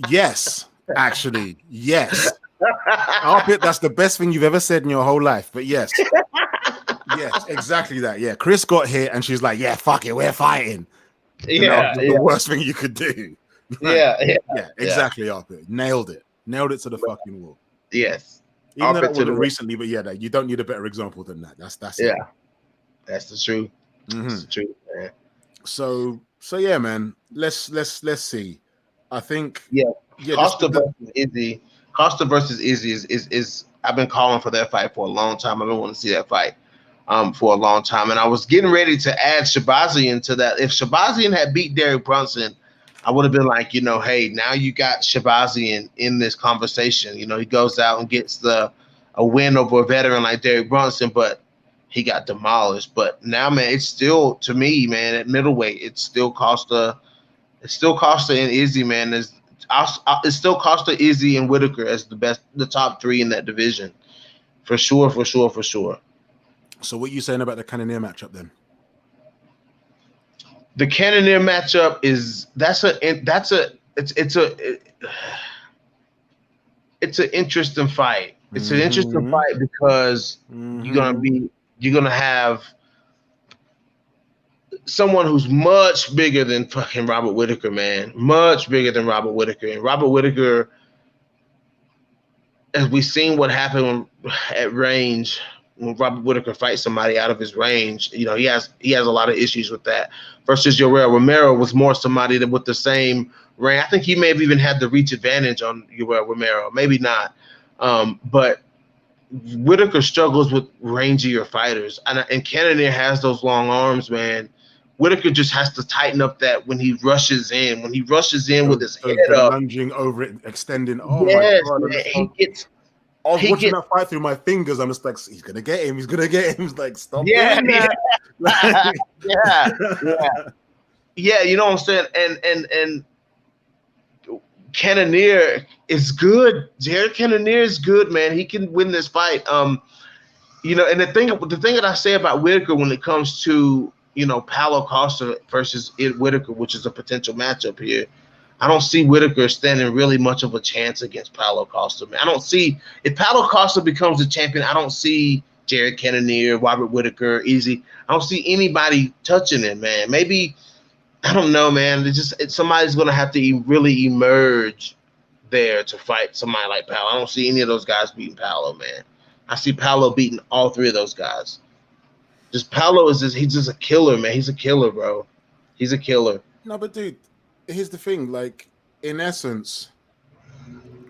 Speaker 2: Yes, actually, yes. That's the best thing you've ever said in your whole life. But yes, yes, exactly that. Yeah, Chris got hit, and she's like, "Yeah, fuck it, we're fighting." The worst thing you could do.
Speaker 1: Yeah,
Speaker 2: exactly. Arpit nailed it to the fucking wall.
Speaker 1: Yes,
Speaker 2: even though that wasn't recently, but yeah, you don't need a better example than that. That's it.
Speaker 1: That's the truth.
Speaker 2: Mm-hmm.
Speaker 1: That's the truth, man.
Speaker 2: So yeah, man. Let's see. I think
Speaker 1: Costa versus Izzy is I've been calling for that fight for a long time. I've been wanting to see that fight. for a long time. And I was getting ready to add Shahbazyan to that. If Shahbazyan had beat Derek Brunson, I would have been like, hey, now you got Shahbazyan in this conversation. He goes out and gets a win over a veteran like Derek Brunson, but he got demolished. But now, man, it's still, to me, man, at middleweight, it's still Costa and Izzy, man. It's still Costa, Izzy, and Whitaker as the top three in that division. For sure.
Speaker 2: So what are you saying about the Cannonier matchup then?
Speaker 1: The Cannonier matchup it's an interesting fight. It's an interesting fight because you're gonna have someone who's much bigger than fucking Robert Whitaker, man. Much bigger than Robert Whitaker. And Robert Whitaker, as we've seen what happened at range when Robert Whitaker fights somebody out of his range, he has a lot of issues with that. Versus Yoel Romero was more somebody that with the same range. I think he may have even had the reach advantage on Yoel Romero. Maybe not. But Whitaker struggles with rangier fighters. And Cannonier has those long arms, man. Whitaker just has to tighten up that when he rushes in. When he rushes in with his head up.
Speaker 2: Lunging over it, extending. Oh,
Speaker 1: yes,
Speaker 2: my God.
Speaker 1: Man,
Speaker 2: I was watching that fight through my fingers. I'm just like, he's gonna get him. He's like, stop doing that.
Speaker 1: Yeah. You know what I'm saying? And Cannonier is good. Jared Cannonier is good, man. He can win this fight. And the thing that I say about Whitaker when it comes to Paulo Costa versus Whitaker, which is a potential matchup here. I don't see Whitaker standing really much of a chance against Paulo Costa, man. I don't see if Paulo Costa becomes the champion. I don't see Jared Cannonier, Robert Whitaker, easy. I don't see anybody touching him, man. Maybe I don't know, man. Somebody's gonna have to really emerge there to fight somebody like Paulo. I don't see any of those guys beating Paulo, man. I see Paulo beating all three of those guys. Paulo he's just a killer, man. He's a killer, bro. He's a killer.
Speaker 2: No, but dude, here's the thing. Like, in essence,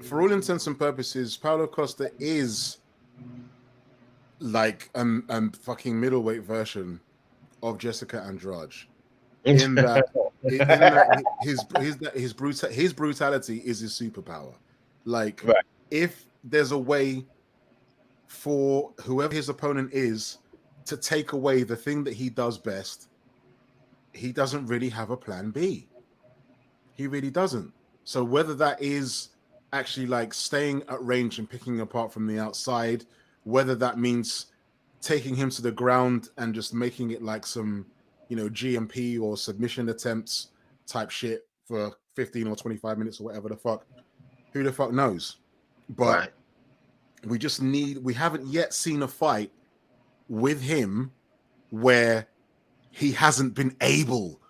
Speaker 2: for all intents and purposes, Paulo Costa is like a fucking middleweight version of Jessica Andrade. In that his brutality is his superpower. Like, right. If there's a way for whoever his opponent is to take away the thing that he does best, he doesn't really have a plan B. He really doesn't. So whether that is actually like staying at range and picking apart from the outside, whether that means taking him to the ground and just making it like some, GMP or submission attempts type shit for 15 or 25 minutes or whatever the fuck, who the fuck knows? But right. We haven't yet seen a fight with him where he hasn't been able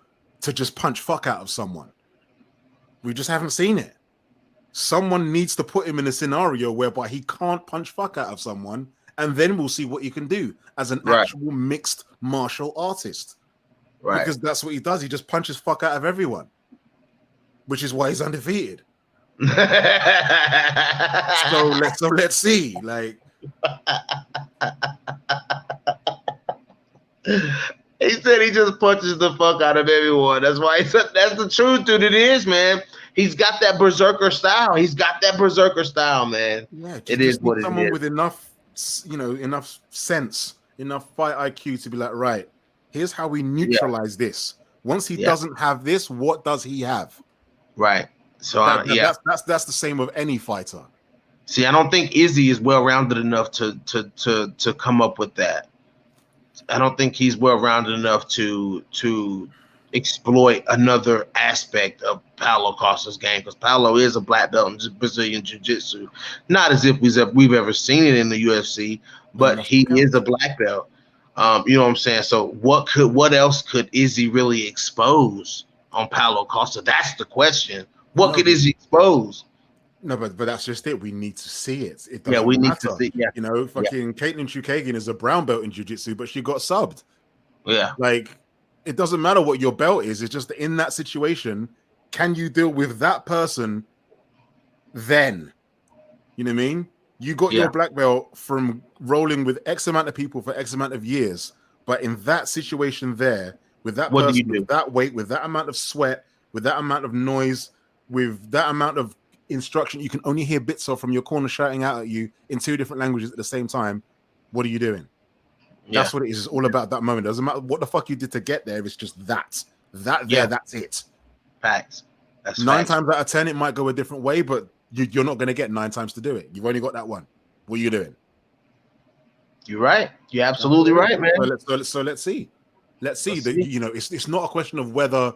Speaker 2: to just punch fuck out of someone. We just haven't seen it. Someone needs to put him in a scenario whereby he can't punch fuck out of someone, and then we'll see what he can do as an actual mixed martial artist. Right. Because that's what he does. He just punches fuck out of everyone, which is why he's undefeated. so let's see. Like,
Speaker 1: he said he just punches the fuck out of everyone. That's why that's the truth, dude. It is, man. He's got that berserker style. Man.
Speaker 2: Yeah,
Speaker 1: it is what it is.
Speaker 2: Someone with enough, enough sense, enough fight IQ to be like, right, here's how we neutralize this. Once he doesn't have this, what does he have?
Speaker 1: Right. So
Speaker 2: that's the same with any fighter.
Speaker 1: See, I don't think Izzy is well-rounded enough to come up with that. I don't think he's well-rounded enough to exploit another aspect of Paulo Costa's game, because Paulo is a black belt in Brazilian Jiu-Jitsu. Not as if we've ever seen it in the UFC, but he is a black belt. You know what I'm saying? So what else could Izzy really expose on Paulo Costa? That's the question. What could Izzy expose?
Speaker 2: No, but that's just it. We need to see it. It
Speaker 1: doesn't
Speaker 2: matter.
Speaker 1: Need to see. Yeah.
Speaker 2: Fucking Caitlin Chukagian is a brown belt in jiu-jitsu, but she got subbed.
Speaker 1: Yeah.
Speaker 2: Like, it doesn't matter what your belt is. It's just in that situation, can you deal with that person then? You know what I mean? You got your black belt from rolling with X amount of people for X amount of years. But in that situation there, with that person, with that weight, with that amount of sweat, with that amount of noise, with that amount of instruction, you can only hear bits of from your corner shouting out at you in 2 different languages at the same time. What are you doing? Yeah. That's what it is. It's all about that moment. It doesn't matter what the fuck you did to get there. It's just that's it.
Speaker 1: Facts. That's
Speaker 2: 9 times out of 10, it might go a different way, but you're not going to get 9 times to do it. You've only got that one. What are you doing?
Speaker 1: You're right. You're absolutely right, man.
Speaker 2: So let's see. Let's see. You know, it's not a question of whether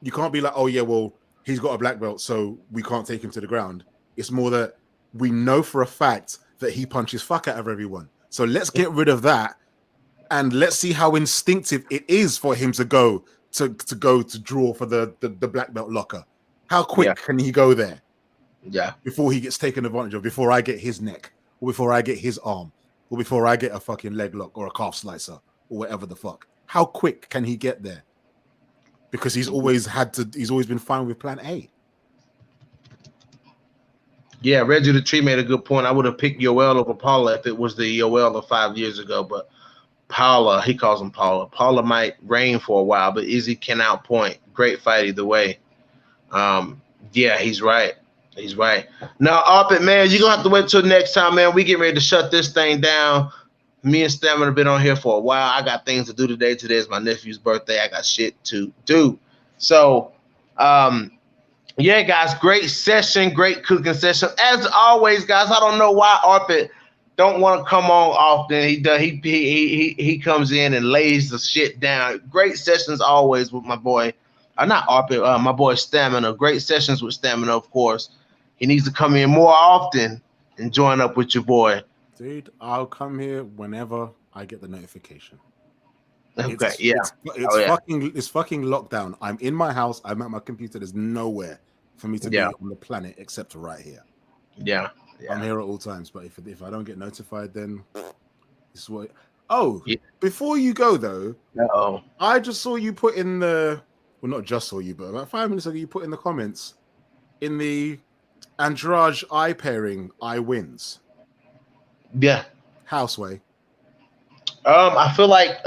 Speaker 2: you can't be like, oh yeah, well, he's got a black belt, so we can't take him to the ground. It's more that we know for a fact that he punches fuck out of everyone. So let's get rid of that, and let's see how instinctive it is for him to go to draw for the black belt locker. How quick can he go there?
Speaker 1: Yeah.
Speaker 2: Before he gets taken advantage of, before I get his neck, or before I get his arm, or before I get a fucking leg lock or a calf slicer or whatever the fuck. How quick can he get there? Because he's always been fine with plan A.
Speaker 1: Yeah, Reggie the Tree made a good point. I would have picked Yoel over Paula if it was the Yoel of 5 years ago, but Paula, he calls him Paula. Paula might reign for a while, but Izzy can outpoint. Great fight either way. Yeah, he's right. He's right. Now, Arpit, man, you're going to have to wait till next time, man. We get ready to shut this thing down. Me and Stamina have been on here for a while. I got things to do today. Today is my nephew's birthday. I got shit to do. So, yeah, guys, great session, great cooking session. As always, guys, I don't know why Arpit don't want to come on often. He comes in and lays the shit down. Great sessions always with my boy. Not Arpit, my boy Stamina. Great sessions with Stamina, of course. He needs to come in more often and join up with your boy.
Speaker 2: Dude, I'll come here whenever I get the notification.
Speaker 1: Okay,
Speaker 2: it's fucking lockdown. I'm in my house. I'm at my computer. There's nowhere for me to be on the planet except right here.
Speaker 1: Yeah.
Speaker 2: I'm here at all times. But if I don't get notified, then this is what. Oh, before you go though, I just saw you put in the. Well, not just saw you, but about 5 minutes ago, you put in the comments in the Andrade eye pairing. I wins.
Speaker 1: Yeah.
Speaker 2: Houseway.
Speaker 1: I feel like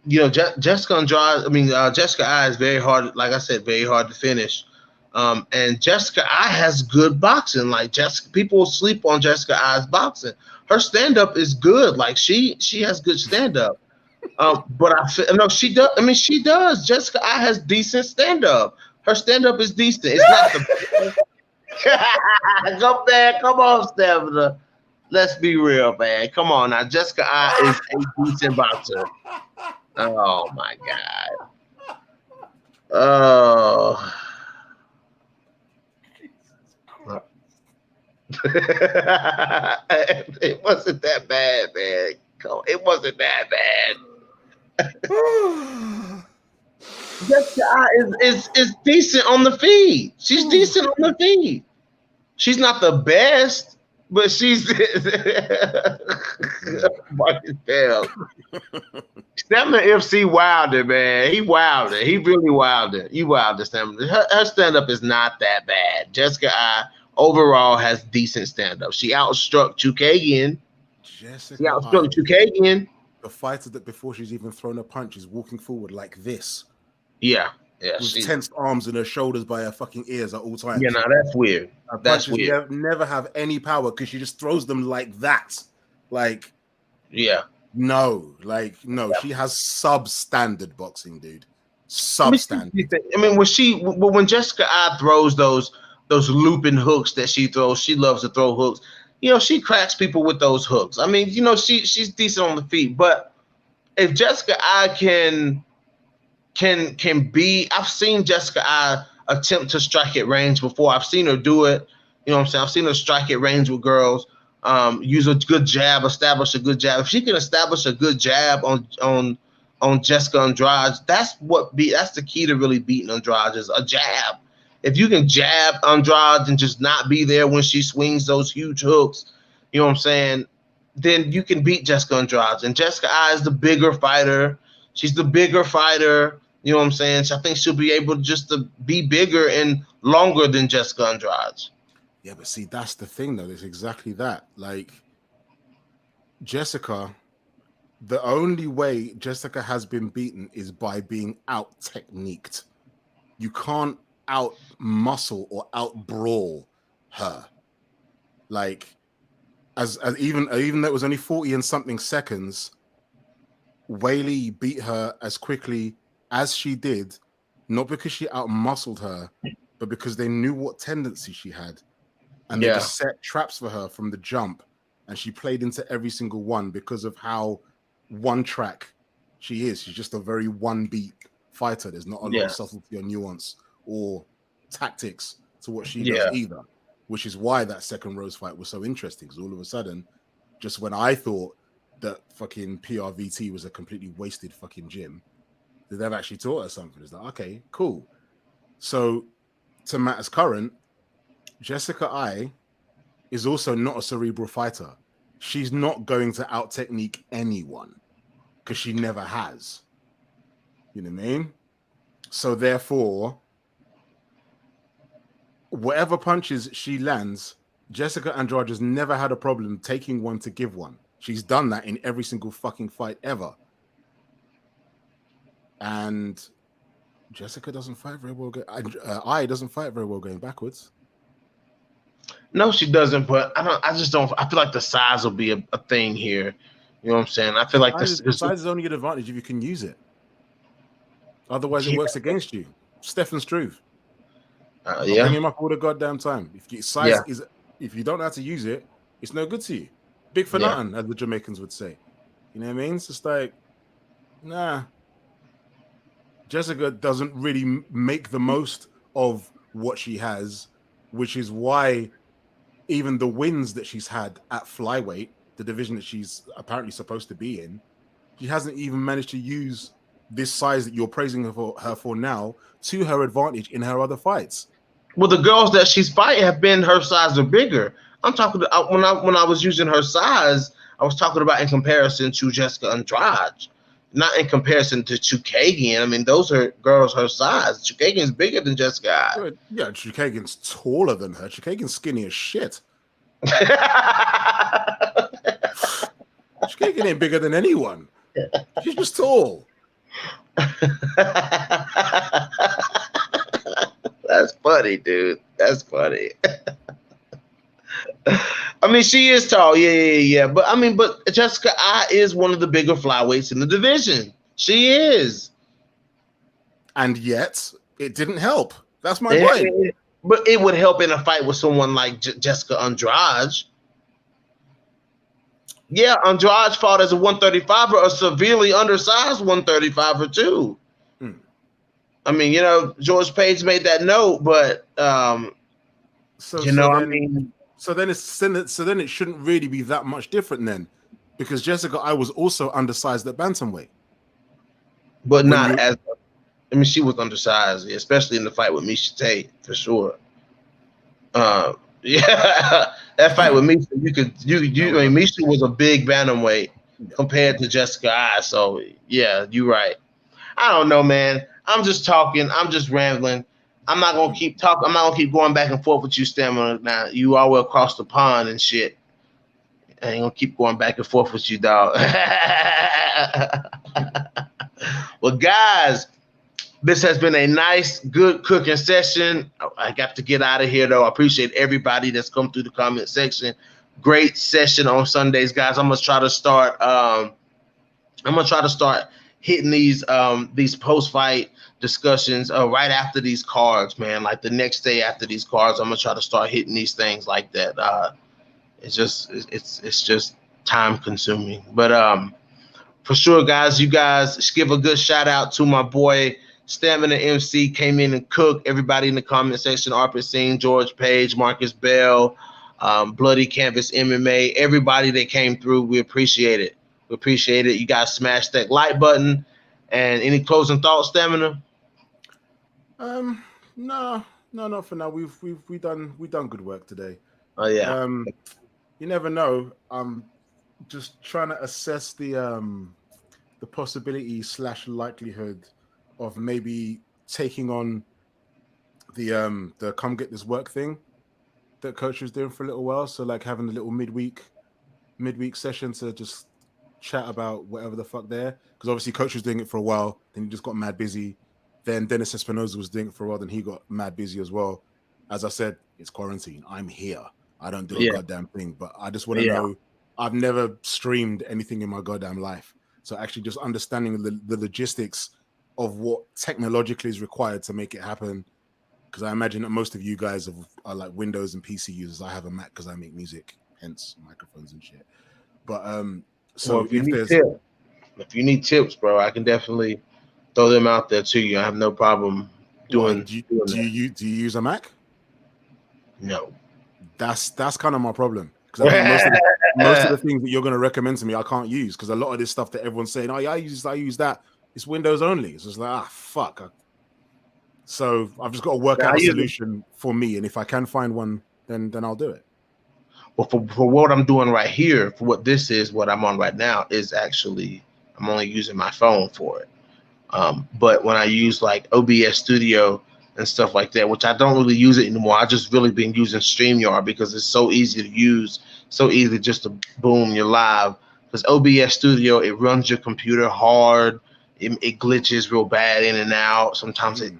Speaker 1: Jessica Andrade. I mean, Jessica I is very hard. Like I said, very hard to finish. And Jessica I has good boxing. Like people sleep on Jessica I's boxing. Her stand up is good. Like she has good stand up. But she does. I mean, she does. Jessica I has decent stand up. Her stand up is decent. It's not the. Come on, Stamina. Let's be real, man. Come on now. Jessica I is a decent boxer. Oh my god. Oh. It wasn't that bad, man. It wasn't that bad. Jessica I is decent on the feed. She's decent on the feed. She's not the best, but she's Stamina FC wilded, man. He wilded. He really wilded. You wilded, Stamina. Her stand-up is not that bad. Jessica I overall has decent stand-up. She outstruck Chukagian.
Speaker 2: She outstruck
Speaker 1: Chukagian.
Speaker 2: The fighter that before she's even thrown a punch is walking forward like this.
Speaker 1: Yeah.
Speaker 2: With tensed arms and her shoulders by her fucking ears at all times.
Speaker 1: Yeah, no, that's weird. That's weird.
Speaker 2: Never have any power because she just throws them like that. Like,
Speaker 1: yeah.
Speaker 2: No, she has substandard boxing, dude. Substandard.
Speaker 1: I mean, when Jessica I throws those looping hooks that she throws, she loves to throw hooks. She cracks people with those hooks. I mean, she's decent on the feet, but if Jessica I can be, I've seen Jessica I attempt to strike at range before. I've seen her do it. You know what I'm saying? I've seen her strike at range with girls. Use a good jab, establish a good jab. If she can establish a good jab on Jessica Andrade, that's the key to really beating Andrade is a jab. If you can jab Andrade and just not be there when she swings those huge hooks, you know what I'm saying, then you can beat Jessica Andrade. And Jessica I is the bigger fighter. She's the bigger fighter. You know what I'm saying? So I think she'll be able just to be bigger and longer than Jessica Andrade.
Speaker 2: Yeah, but see, that's the thing, though. It's exactly that. Like Jessica, the only way Jessica has been beaten is by being out techniqued. You can't out muscle or out brawl her. Like as even though it was only 40 and something seconds, Whaley beat her as quickly as she did, not because she out muscled her, but because they knew what tendency she had. And they just set traps for her from the jump, and she played into every single one because of how one track she is. She's just a very one beat fighter. There's not a lot of subtlety or nuance or tactics to what she does either, which is why that second Rose fight was so interesting, because all of a sudden, just when I thought that fucking PRVT was a completely wasted fucking gym, they've actually taught her something. It's like, okay, cool. So to matters current, Jessica I is also not a cerebral fighter. She's not going to out technique anyone because she never has. You know what I mean? So therefore, whatever punches she lands, Jessica Andrade has never had a problem taking one to give one. She's done that in every single fucking fight ever. And Jessica doesn't fight very well. I doesn't fight very well going backwards.
Speaker 1: No, she doesn't. But I just don't. I feel like the size will be a thing here. You know what I'm saying? I feel like
Speaker 2: the size is only an advantage if you can use it. Otherwise, it works against you. Stefan Struve. I bring him up all the goddamn time. If you if you don't know how to use it, it's no good to you. Big for nothing, as the Jamaicans would say. You know what I mean? It's just like, nah. Jessica doesn't really make the most of what she has, which is why even the wins that she's had at flyweight, the division that she's apparently supposed to be in, she hasn't even managed to use this size that you're praising her for now to her advantage in her other fights.
Speaker 1: Well, the girls that she's fighting have been her size or bigger. I'm talking when I was using her size, I was talking about in comparison to Jessica Andrade, not in comparison to Chukagian. I mean, those are girls her size. Chukagian's bigger than Jessica.
Speaker 2: Yeah, Chukagian's taller than her. Chukagian's skinny as shit. Chukagian ain't bigger than anyone. She's just tall.
Speaker 1: That's funny, dude. That's funny. I mean, she is tall, yeah. But I mean, but Jessica I is one of the bigger flyweights in the division. She is.
Speaker 2: And yet, it didn't help. That's my point.
Speaker 1: But it would help in a fight with someone like Jessica Andrade. Yeah, Andrade fought as a 135er, a severely undersized 135er too. I mean, you know, George Page made that note, but
Speaker 2: so then it shouldn't really be that much different then, because Jessica I was also undersized at bantamweight,
Speaker 1: but not as. I mean, she was undersized, especially in the fight with Miesha Tate for sure. Yeah, that fight with Miesha, I mean, Miesha was a big bantamweight compared to Jessica I. So yeah, you're right. I don't know, man. I'm just talking. I'm just rambling. I'm not gonna keep talking. I'm not gonna keep going back and forth with you, Stamina. Now you all the way across the pond and shit. I ain't gonna keep going back and forth with you, dog. Well, guys, this has been a nice, good cooking session. I got to get out of here, though. I appreciate everybody that's come through the comment section. Great session on Sundays, guys. I'm gonna try to start. Hitting these post-fight discussions right after these cards, man. Like the next day after these cards, I'm gonna try to start hitting these things like that. It's just time consuming, but for sure, guys. You guys give a good shout out to my boy Stamina MC, came in and cooked. Everybody in the comment section, Arpit Singh, George Page, Marcus Bell, Bloody Canvas MMA, everybody that came through, we appreciate it. We appreciate it. You guys smash that like button. And any closing thoughts, Stamina?
Speaker 2: No, not for now. We've done good work today.
Speaker 1: Oh yeah.
Speaker 2: You never know. I'm just trying to assess the possibility / likelihood of maybe taking on the come get this work thing. that Coach was doing for a little while. So like having a little midweek session to just chat about whatever the fuck there. Because obviously Coach was doing it for a while, then he just got mad busy. Then Dennis Espinosa was doing it for a while, then he got mad busy as well. As I said, it's quarantine. I'm here. I don't do a goddamn thing, but I just want to know. I've never streamed anything in my goddamn life. So actually just understanding the logistics of what technologically is required to make it happen. Because I imagine that most of you guys are like Windows and PC users. I have a Mac because I make music, hence microphones and shit. But so
Speaker 1: well, if you need tips, bro, I can definitely throw them out there to you. I have no problem doing.
Speaker 2: Do you use a Mac?
Speaker 1: No.
Speaker 2: That's kind of my problem, because I think most of the things that you're going to recommend to me I can't use, because a lot of this stuff that everyone's saying, oh yeah, I use that, it's Windows only. It's just like, fuck. So I've just got to work out a solution for me, and if I can find one, then I'll do it.
Speaker 1: Well, for what I'm doing right here, for what this is, what I'm on right now is actually, I'm only using my phone for it. But when I use like OBS Studio and stuff like that, which I don't really use it anymore, I just really been using StreamYard because it's so easy to use, so easy just to boom, you're live. Because OBS Studio, it runs your computer hard, it glitches real bad in and out. Sometimes it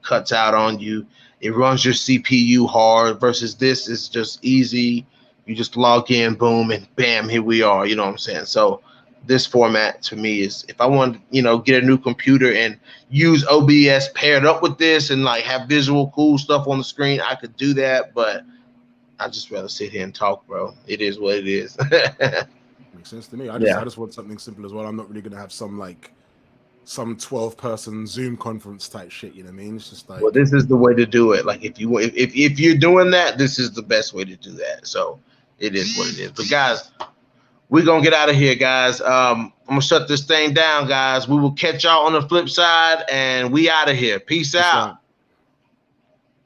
Speaker 1: cuts out on you. It runs your CPU hard, versus this is just easy. You just log in, boom, and bam, here we are. You know what I'm saying? So this format to me is, if I want to, get a new computer and use OBS paired up with this and like have visual cool stuff on the screen, I could do that, but I just rather sit here and talk, bro. It is what it is.
Speaker 2: Makes sense to me. I just want something simple as well. I'm not really gonna have some 12-person Zoom conference type shit. You know what I mean? It's just like,
Speaker 1: well, this is the way to do it. Like if you're doing that, this is the best way to do that. So it is what it is. But guys, we're gonna get out of here, guys. I'm gonna shut this thing down, guys. We will catch y'all on the flip side, and we out of here. Peace out.